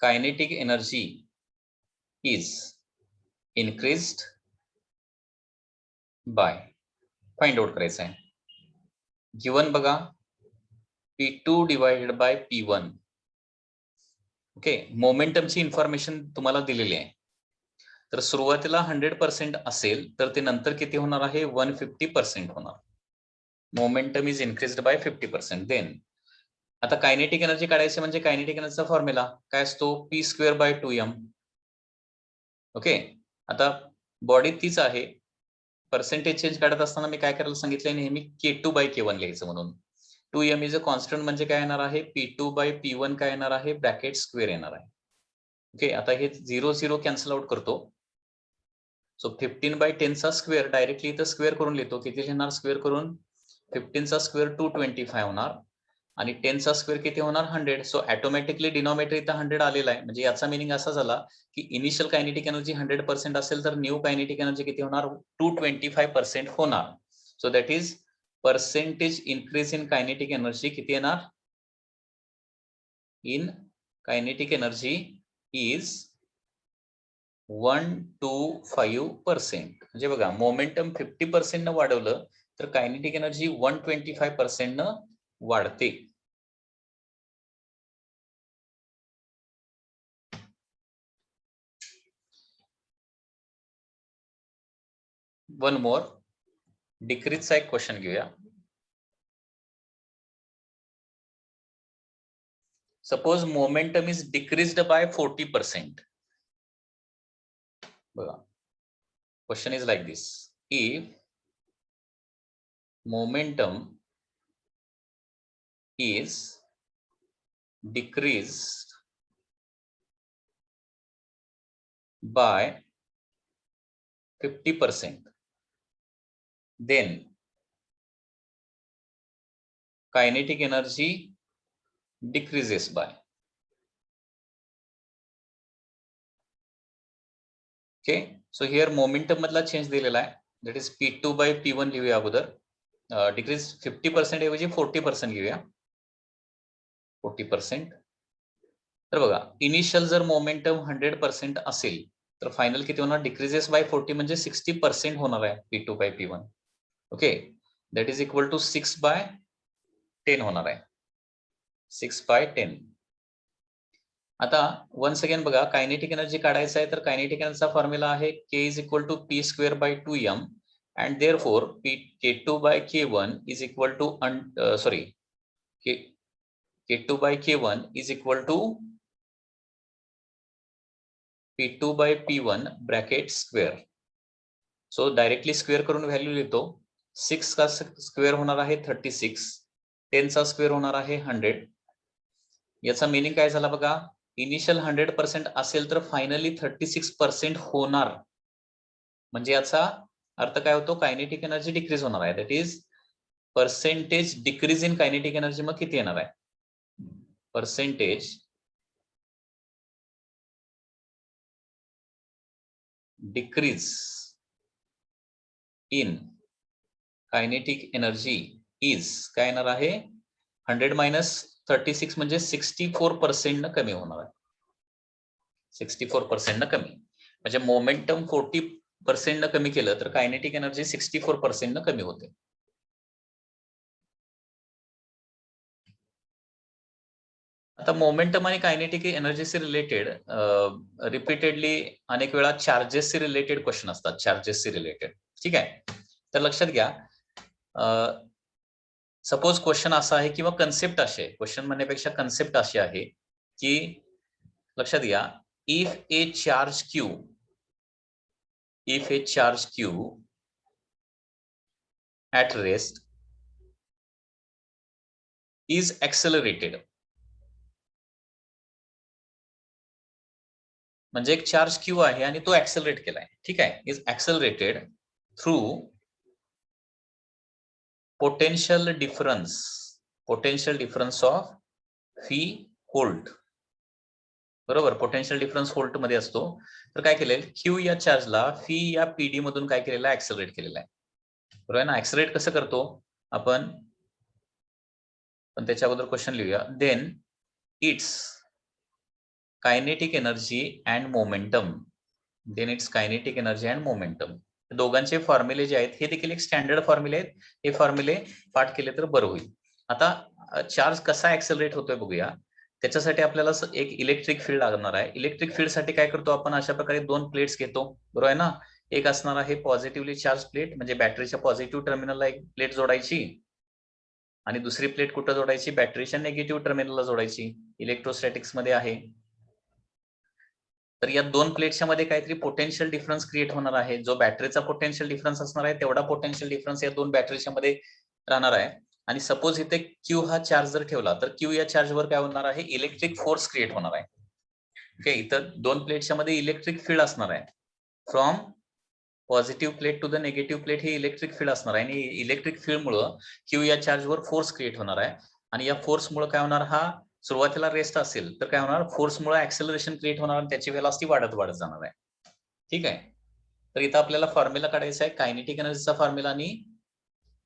kinetic energy is increased by, find out करायचं आहे. Given बघा P2 divided by P1. Okay, मोमेंटमची information तुम्हाला दिलेली आहे. तर सुरुवातीला 100% असेल तर ते नंतर किती होणार आहे 150% होणार. Momentum is increased by 50%. Then आता कायनेटिक एनर्जी काढायची म्हणजे कायनेटिक एनर्जीचा फॉर्म्युला काय असतो P² बाय 2m. ओके, आता बॉडी तीच आहे, पर्सेंटेज चेंज काढत असताना मी काय करायला सांगितलंय नेहमी K2 बाय K1 लिहायचं म्हणून. 2m इज अ कॉन्स्टंट म्हणजे काय येणार आहे P2 बाय P1 काय येणार आहे ब्रॅकेट स्क्वेअर येणार आहे. ओके, आता हे 0 0 कॅन्सल आउट करतो. सो 15 बाय 10 चा स्क्वेअर डायरेक्टली इथं स्क्वेअर करून लिहितो. किती लिहिणार स्क्वेअर करून, 15 चा स्क्वेअर 225 होणार आणि 10 चा स्क्वेअर किती होणार 100. सो ऑटोमॅटिकली डिनॉमिनेटर इथं 100 आलेला आहे. म्हणजे याचा मीनिंग असा झाला की इनिशियल कायनेटिक एनर्जी 100% असेल तर न्यू कायनेटिक एनर्जी किती होणार 225% होणार. So that is percentage increase in kinetic energy किती येणार, इन कायनेटिक एनर्जी इज 125%. म्हणजे बघा मोमेंटम 50% न वाढवलं तर कायनेटिक एनर्जी 125% न वाढते. वन मोर डिक्रीजचा एक क्वेश्चन घेऊया. Suppose momentum is decreased bye 40%. बघा question is like this: if momentum is decreased by 50%, then kinetic energy decreases by. Okay, so here momentum मधला चेंज दिलेला आहे, that is P2 by P1 लिहूया अगोदर. Decrease 50% ऐवजी 40% घेऊया. 40%. तर बघा, इनिशियल जर मोमेंटम 100% असेल तर फायनल किती होणार? डिक्रीजेस बाय 40 म्हणजे 60% होणार आहे P2 by P1. Okay, that is equal to 6 by 10 होणार आहे. 6 by 10. आता वन्स अगेन बघा, कायनेटिक एनर्जी काढायचं आहे तर कायनेटिक एनर्जीचा फॉर्म्युला आहे K is equal to P square by 2m and therefore K2 by K1 is equal to K2 by K1 is equal to P2 by P1 bracket square. So directly square करून value लिहितो. 6 का square होणार आहे 36, 10 चा square होणार आहे 100. याचा meaning काय झाला बघा, इनिशियल 100% असेल तर फायनली 36% होणार. म्हणजे याचा अर्थ काय होतो? कायनेटिक एनर्जी डिक्रीज होणार आहे. That is percentage decrease in kinetic energy. मग किती येणार आहे? Percentage decrease in kinetic energy is काय येणार आहे? 100 मायनस 36 म्हणजे 64% न कमी होणार आहे. 64% न कमी म्हणजे मोमेंटम 40% न कमी केलं तर कायनेटिक एनर्जी 64% न कमी होते. आता मोमेंटम आणि कायनेटिक एनर्जीशी रिलेटेड रिपीटेडली अनेक वेळा चार्जेसशी रिलेटेड क्वेश्चन असतात. चार्जेसशी रिलेटेड, ठीक आहे. तर लक्षात घ्या, सपोज क्वेश्चन असा आहे किंवा कन्सेप्ट अशी आहे, क्वेश्चन म्हणण्यापेक्षा कन्सेप्ट अशी आहे की लक्षात घ्या, if A charge Q at rest is accelerated. म्हणजे एक चार्ज क्यू आहे आणि तो ऍक्सेलरेट केलाय, ठीक आहे. Is accelerated through potential difference of phi volt. बरोबर, पोटेन्शियल डिफरन्स व्होल्ट मध्ये असतो. तर काय केलेलं, क्यू या चार्जला फी या पीडी मधून काय केलेलं आहे? ऍक्सेलरेट केलेलं आहे. बरोबर आहे ना. ऍक्सेलरेट कसं करतो आपण, पण त्याच्या अगोदर क्वेश्चन लिहूया. Then it's kinetic energy and momentum. दोघांचे फॉर्म्युले जे आहेत हे देखील एक स्टँडर्ड फॉर्म्युले आहेत. हे फॉर्म्युले पाठ केले तर बरं होईल. आता चार्ज कसा ऍक्सेलरेट होतोय बघूया. त्याच्यासाठी आपल्याला एक इलेक्ट्रिक फील्ड लागणार आहे. इलेक्ट्रिक फील्ड साठी काय करतो आपण, अशा प्रकारे दोन प्लेट्स घेतो. बरोबर आहे ना. एक असणार आहे पॉझिटिव्हली चार्ज प्लेट, म्हणजे बॅटरीच्या पॉझिटिव्ह टर्मिनलला एक प्लेट जोडायची आणि दुसरी प्लेट कुठं जोडायची? बॅटरीच्या निगेटिव्ह टर्मिनलला जोडायची. इलेक्ट्रोस्टॅटिक्स मध्ये आहे. तर या दोन प्लेट्सच्या मध्ये काहीतरी पोटेन्शियल डिफरन्स क्रिएट होणार आहे. जो बॅटरीचा पोटेन्शियल डिफरन्स असणार आहे तेवढा पोटेन्शियल डिफरन्स या दोन बॅटरीच्या मध्ये राहणार आहे. आणि सपोज इथे क्यू हा चार्ज जर ठेवला तर क्यू या चार्जवर काय होणार आहे? इलेक्ट्रिक फोर्स क्रिएट होणार आहे. ओके, इथं दोन प्लेट्सच्या मध्ये इलेक्ट्रिक फील्ड असणार आहे. From positive plate to the negative plate हे इलेक्ट्रिक फील्ड असणार आहे. आणि इलेक्ट्रिक फील्डमुळे क्यू या चार्जवर फोर्स क्रिएट होणार आहे. आणि या फोर्समुळे काय होणार, हा सुरुवातीला रेस्ट असेल तर काय होणार, फोर्समुळे ऍक्सेलरेशन क्रिएट होणार आणि त्याची वेलॉसिटी वाढत जाणार आहे. ठीक आहे. तर इथं आपल्याला फॉर्म्युला काढायचा आहे कायनेटिक एनर्जीचा फॉर्म्युला आणि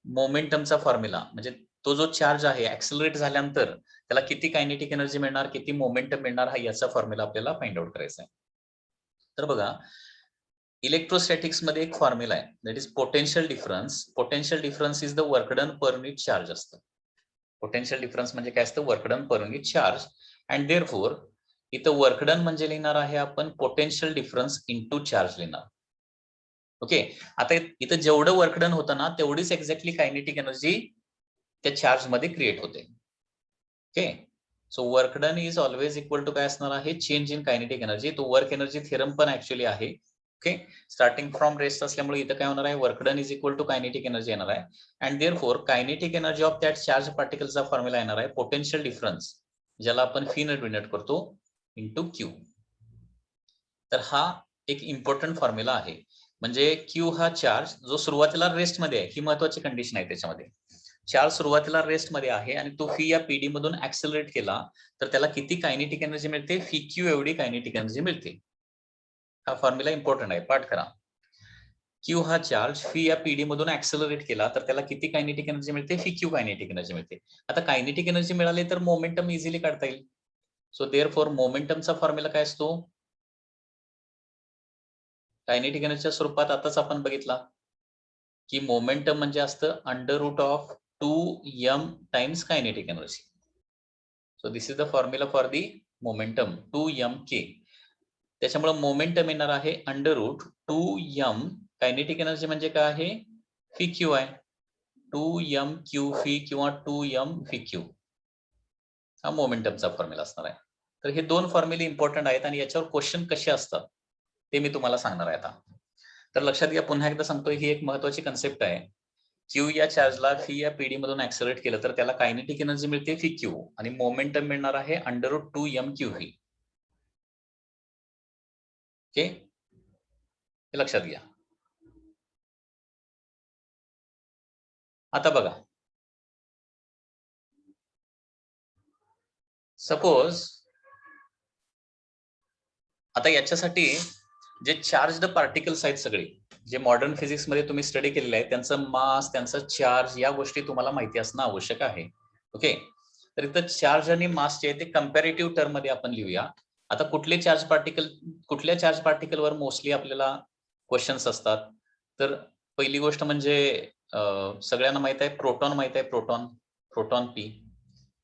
मोमेंटमचा फॉर्म्युला. म्हणजे तो जो चार्ज आहे ऍक्सेलरेट झाल्यानंतर त्याला किती कायनेटिक एनर्जी मिळणार, किती मोमेंटम मिळणार, हा याचा फॉर्म्युला आपल्याला फाइंड आउट करायचा आहे. तर बघा, इलेक्ट्रोस्टॅटिक्स मध्ये एक फॉर्म्युला आहे, that is potential difference. Potential difference is the work done per unit charge असतं. पोटेन्शियल डिफरन्स म्हणजे काय असतं? Work done per unit charge. And therefore इथं वर्क डन म्हणजे लिहिणार आहे आपण पोटेन्शियल डिफरन्स इंटू चार्ज लिहिणार. ओके, आता इथं जेवढं वर्क डन होतं ना तेवढीच एक्झॅक्टली कायनेटिक एनर्जी त्या चार्ज मध्ये क्रिएट होते. Okay, so work done is always equal to काय असणार आहे? Change in kinetic energy. तो वर्क एनर्जी थेरम पण ऍक्च्युअली आहे. ओके, स्टार्टिंग फ्रॉम रेस्ट असल्यामुळे इथं काय होणार आहे? Work done is equal to kinetic energy येणार आहे. And therefore kinetic energy of that charge पार्टिकलचा फॉर्म्युला येणार आहे पोटेन्शियल डिफरन्स ज्याला आपण फी नट व्ही नट करतो इंटू क्यू. तर हा एक इम्पॉर्टंट फॉर्म्युला आहे. म्हणजे क्यू हा चार्ज जो सुरुवातीला रेस्ट मध्ये आहे, ही महत्वाची कंडिशन आहे त्याच्यामध्ये. चार्ज सुरुवातीला रेस्ट मध्ये आहे आणि तो फी या पीडी मधून ऍक्सेलरेट केला तर त्याला किती कायनेटिक एनर्जी मिळते? फी क्यू एवढी कायनेटिक एनर्जी मिळते. हा फॉर्म्युला इम्पॉर्टंट आहे, पाठ करा. क्यू हा चार्ज फी या पीडी मधून ऍक्सेलरेट केला तर त्याला किती कायनेटिक एनर्जी मिळते? फी क्यू कायनेटिक एनर्जी मिळते. आता कायनेटिक एनर्जी मिळाली तर मोमेंटम इझिली काढता येईल. सो देअरफॉर मोमेंटमचा फॉर्म्युला काय असतो? कायनेटिक एनर्जीच्या स्वरूपात आताच आपण बघितला की मोमेंटम म्हणजे असतं under root of 2m times kinetic energy. So this is the formula for the momentum 2mk. त्याच्यामुळे मोमेंटम येणार आहे under root 2m. Kinetic energy म्हणजे काय आहे? फी क्यू आहे. 2m क्यू फी किंवा 2m फी क्यू हा मोमेंटमचा फॉर्म्युला असणार आहे. तर हे दोन फॉर्म्युले इम्पॉर्टंट आहेत आणि याच्यावर क्वेश्चन कसे असतात ते मी तुम्हाला सांगणार आहे आता. तर लक्षात घ्या, पुन्हा एकदा सांगतोय, ही एक महत्वाची कन्सेप्ट आहे. क्यू या चार्जला फी या पीडी मधून ऍक्सेलरेट केलं तर त्याला कायनेटिक एनर्जी मिळते फी क्यू आणि मोमेंटम मिळणार आहे under root 2m Q V. Okay, हे लक्षात घ्या. आता बघा, सपोज आता याच्यासाठी जे चार्जड पार्टिकल्स आहेत सगळे, जे मॉडर्न फिजिक्स मध्ये तुम्ही स्टडी केलेले आहे, त्यांचं मास, त्यांचं चार्ज, या गोष्टी तुम्हाला माहिती असणं आवश्यक आहे. ओके, तर इथं चार्ज आणि मास जे आहे ते कंपॅरेटिव्ह टर्म मध्ये आपण लिहूया. आता कुठल्या चार्ज पार्टिकलवर मोस्टली आपल्याला क्वेश्चन्स असतात? तर पहिली गोष्ट म्हणजे सगळ्यांना माहित आहे प्रोटॉन, माहित आहे प्रोटॉन पी.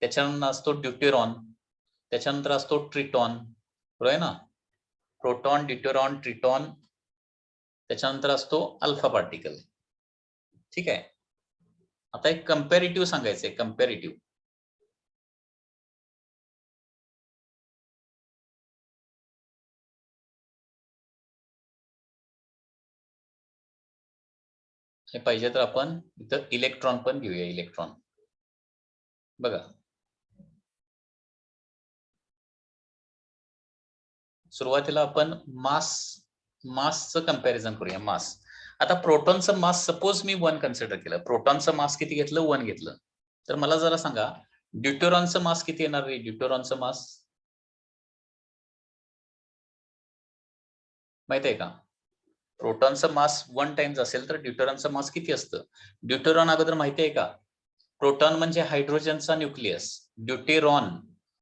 त्याच्यानंतर असतो ड्यूटेरॉन, त्याच्यानंतर असतो ट्रिटॉन, बरोबर आहे ना? प्रोटॉन, ड्यूटेरॉन, ट्रिटॉन, त्याच्यानंतर असतो अल्फा पार्टिकल. ठीक आहे. आता एक कंपॅरेटिव्ह सांगायचंय, कंपॅरेटिव्ह. हे पाहिजे तर आपण इथं इलेक्ट्रॉन पण घेऊया. इलेक्ट्रॉन बघा, सुरुवातीला आपण मासचं कंपॅरिझन करूया. मास, आता प्रोटॉनचं मास सपोज मी 1 कन्सिडर केलं. प्रोटॉनचं मास किती घेतलं? 1 घेतलं. तर मला जरा सांगा ड्यूटेरॉनचं मास किती येणार आहे? ड्यूटेरॉनचं मास माहित आहे का? प्रोटॉनचं मास 1 टाइम्स असेल तर ड्यूटेरॉनचं मास किती असतं? ड्यूटेरॉन अगोदर माहिती आहे का? प्रोटॉन म्हणजे हायड्रोजनचा न्यूक्लियस, ड्यूटेरॉन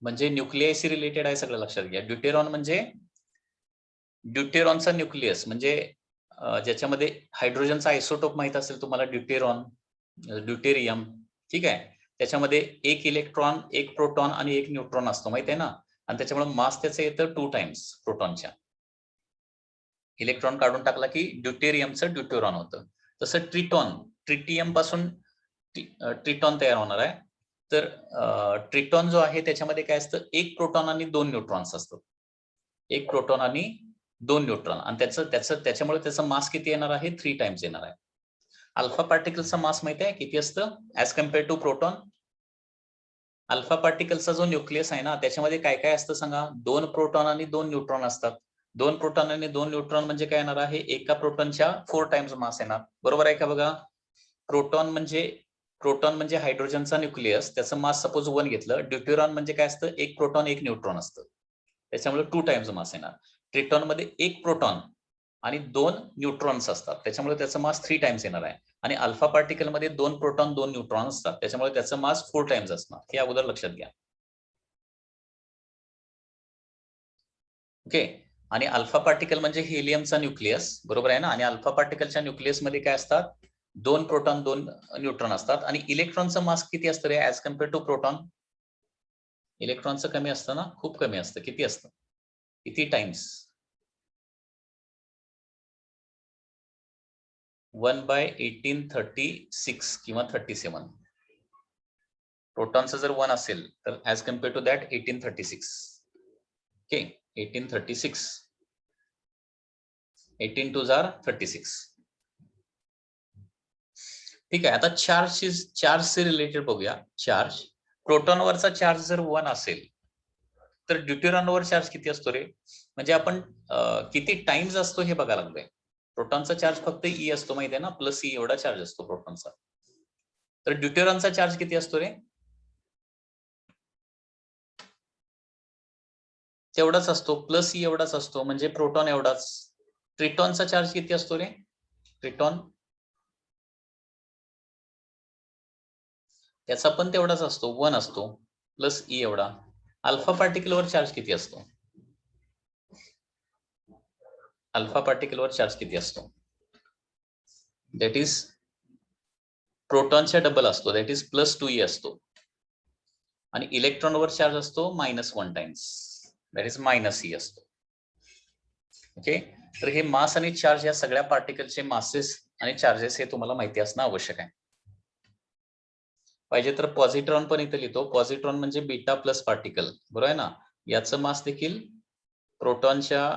म्हणजे न्यूक्लियसशी रिलेटेड आहे, सगळं लक्षात घ्या. ड्यूटेरॉन म्हणजे ड्यूटेरॉनचा न्यूक्लियस म्हणजे ज्याच्यामध्ये हायड्रोजनचा आयसोटोप माहित असेल तुम्हाला, ड्यूटेरॉन, ड्यूटेरियम. ठीक आहे, त्याच्यामध्ये एक इलेक्ट्रॉन, एक प्रोटॉन आणि एक न्यूट्रॉन असतो, माहित आहे ना? आणि त्याच्यामुळे मास त्याचं येतं 2 टाइम्स प्रोटॉनच्या. इलेक्ट्रॉन काढून टाकला की ड्यूटेरियमचं ड्यूटेरॉन होतं. तसं ट्रिटियम पासून ट्रिटॉन तयार होणार आहे. तर ट्रिटॉन जो आहे त्याच्यामध्ये काय असतं? एक प्रोटॉन आणि 2 न्यूट्रॉन्स असतात. एक प्रोटॉन आणि 2 न्यूट्रॉन, आणि त्याच्यामुळे त्याचं मास किती येणार आहे? 3 टाइम्स येणार आहे. अल्फा पार्टिकलचा मास माहिती आहे किती असतं as compare to proton? Alpha पार्टिकलचा जो न्यूक्लियस आहे ना, त्याच्यामध्ये काय काय असतं सांगा? 2 प्रोटॉन आणि 2 न्यूट्रॉन असतात. 2 प्रोटॉन आणि 2 न्यूट्रॉन म्हणजे काय येणार आहे? एका प्रोटॉनच्या 4 टाइम्स मास येणार. बरोबर आहे का? बघा, प्रोटॉन म्हणजे हायड्रोजनचा न्यूक्लियस, त्याचं मास सपोज 1 घेतलं. ड्यूटेरॉन म्हणजे काय असतं? एक प्रोटॉन, एक न्यूट्रॉन असतं, त्याच्यामुळे 2 टाइम्स मास येणार. ट्रिटॉन मध्ये एक प्रोटॉन आणि 2 न्यूट्रॉन्स असतात, त्याच्यामुळे त्याचं मास 3 टाइम्स येणार आहे. आणि अल्फा पार्टिकल मध्ये 2 प्रोटॉन, 2 न्यूट्रॉन असतात, त्याच्यामुळे त्याचं मास 4 टाइम्स असणार. हे अगोदर लक्षात घ्या. ओके, आणि अल्फा पार्टिकल म्हणजे हेलियमचा न्यूक्लियस, बरोबर आहे ना? आणि अल्फा पार्टिकलच्या न्यूक्लियस मध्ये काय असतात? 2 प्रोटॉन, 2 न्यूट्रॉन असतात. आणि इलेक्ट्रॉनचं मास किती असतं रे ऍज कम्पेअर टू प्रोटॉन? इलेक्ट्रॉनचं कमी असतं ना, खूप कमी असतं. किती असतं? किती टाइम्स? 1/1836 किंवा 37. प्रोटॉनचं जर 1 असेल तर as compare to that 1836. Okay, 1836, 18 2 जार 36. ठीक आहे. आता चार्जचे रिलेटेड बघूया. चार्ज, प्रोटॉनवरचा चार्ज जर 1 असेल तर ड्यूटेरॉनवर चार्ज किती असतो रे? म्हणजे आपण किती टाइम्स असतो हे बघायला लागलोय. प्रोटॉनचा चार्ज फक्त ई असतो माहिती आहे ना, प्लस ई एवढा चार्ज असतो प्रोटॉनचा. तर ड्यूटेरॉनचा चार्ज किती असतो रे? तेवढाच असतो, प्लस ई एवढाच असतो, म्हणजे प्रोटॉन एवढाच. ट्रिटॉनचा चार्ज किती असतो रे? ट्रिटॉन त्याचा पण तेवढाच असतो, 1 असतो, प्लस ई एवढा. अल्फा पार्टिकलवर चार्ज किती असतो? अल्फा पार्टिकलवर चार्ज किती असतो? दॅट इज प्रोटॉनच्या डबल असतो, दॅट इज प्लस 2e असतो. आणि इलेक्ट्रॉनवर चार्ज असतो -1 टाइम्स, दॅट इज -e असतो. ओके, तर हे मास आणि चार्ज या सगळ्या पार्टिकलचे मासेस आणि चार्जेस हे तुम्हाला माहिती असणं आवश्यक आहे. पाहिजे तर पॉझिट्रॉन पण इथे लिहितो. पॉझिट्रॉन म्हणजे बीटा प्लस पार्टिकल, बरोबर आहे ना. याचं मास देखील प्रोटॉनच्या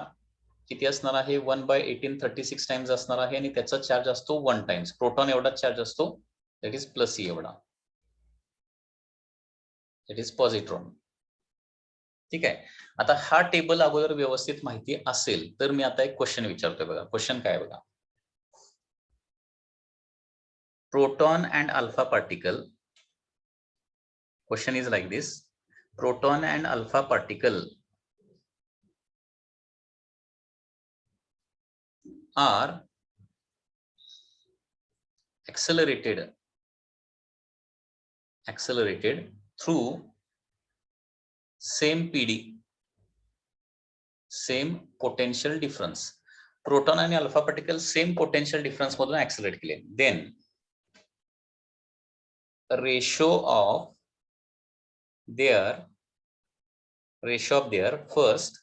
किती असणार आहे? 1/1836 टाइम्स असणार आहे आणि त्याचा चार्ज असतो 1 टाइम्स. प्रोटॉन एवढाच चार्ज असतो, दॅट इज प्लस ई एवढा, दॅट इज पॉझिट्रॉन. ठीक आहे. आता हा टेबल अगोदर व्यवस्थित माहिती असेल तर मी आता एक क्वेश्चन विचारतोय बघा. क्वेश्चन काय बघा. Proton and alpha particle, question is like this. Proton and alpha particle are accelerated through same PD, same potential difference. Proton आणि alpha particle same potential difference मधून ऍक्सेलरेट केले. Then ratio of their first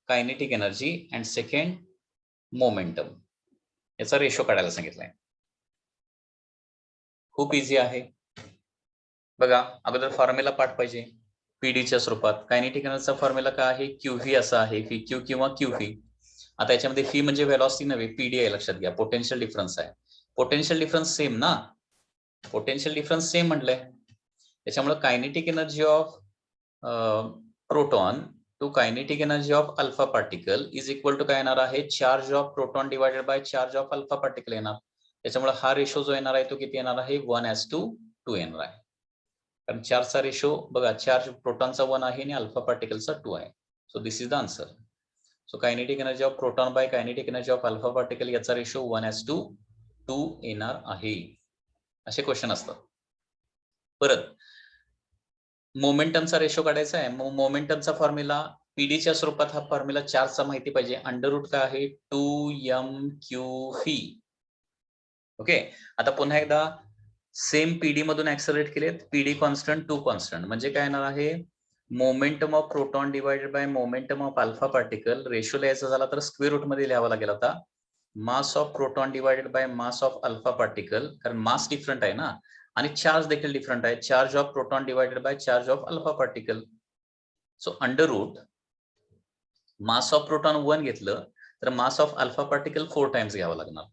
kinetic energy and second momentum, याचा ratio काढायला सांगितलाय. खूप easy आहे बघा. अगोदर फॉर्म्युला पाठ पाहिजे पीडीच्या स्वरूपात. कायनेटिक एनर्जीचा फॉर्म्युला काय आहे? क्यूव्ही असा आहे, व्ही क्यू किंवा क्यूव्ही. आता याच्यामध्ये व्ही म्हणजे व्हेलॉसिटी नव्हे, पीडी आहे, लक्षात घ्या. पोटेन्शियल डिफरन्स आहे. पोटेन्शियल डिफरन्स सेम ना, पोटेन्शियल डिफरन्स सेम म्हटलंय. त्याच्यामुळे kinetic energy of proton to kinetic energy of alpha particle is equal to काय येणार आहे? Charge of proton divided by charge of alpha particle येणार. त्याच्यामुळे हा रेशो जो येणार आहे तो किती येणार आहे? 1:2 येणार आहे. कारण चार्जचा रेशो बघा, चार्ज प्रोटॉनचा 1 आहे आणि अल्फा पार्टिकलचा 2 आहे. So this is the answer. So kinetic energy of proton by kinetic energy of alpha particle याचा रेशो 1:2 येणार आहे. असे क्वेश्चन असतात. परत मोमेंटमचा रेशो काढायचा आहे. मोमेंटमचा फॉर्म्युला पीडीच्या स्वरूपात, हा फॉर्म्युला चार्जचा माहिती पाहिजे. अंडर काय आहे? 2mq-v. ओके, आता पुन्हा एकदा सेम पीडी मधून ऍक्सेलरेट केलेत. पीडी कॉन्स्टंट, 2 कॉन्स्टंट, म्हणजे काय येणार आहे? Momentum of proton divided bye momentum of alpha particle. Ratio लिहायचा झाला तर स्क्वेअर रूट मध्ये लिहावा लागेल. आता मास of proton divided by mass of alpha particle, कारण मास डिफरंट आहे ना आणि चार्ज देखील डिफरंट आहे. Charge of proton divided by charge of alpha particle. So under root mass of proton 1 घेतलं तर mass of alpha particle 4 times घ्यावं लागणार.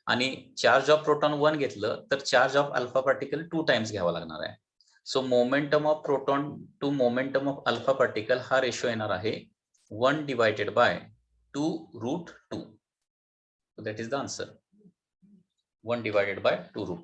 आणि चार्ज ऑफ प्रोटॉन 1 घेतलं तर charge of alpha particle 2 times घ्यावा लागणार आहे. So momentum of proton to momentum of alpha particle हा रेशो येणार आहे 1/2√2. So that is the answer, 1/2√2.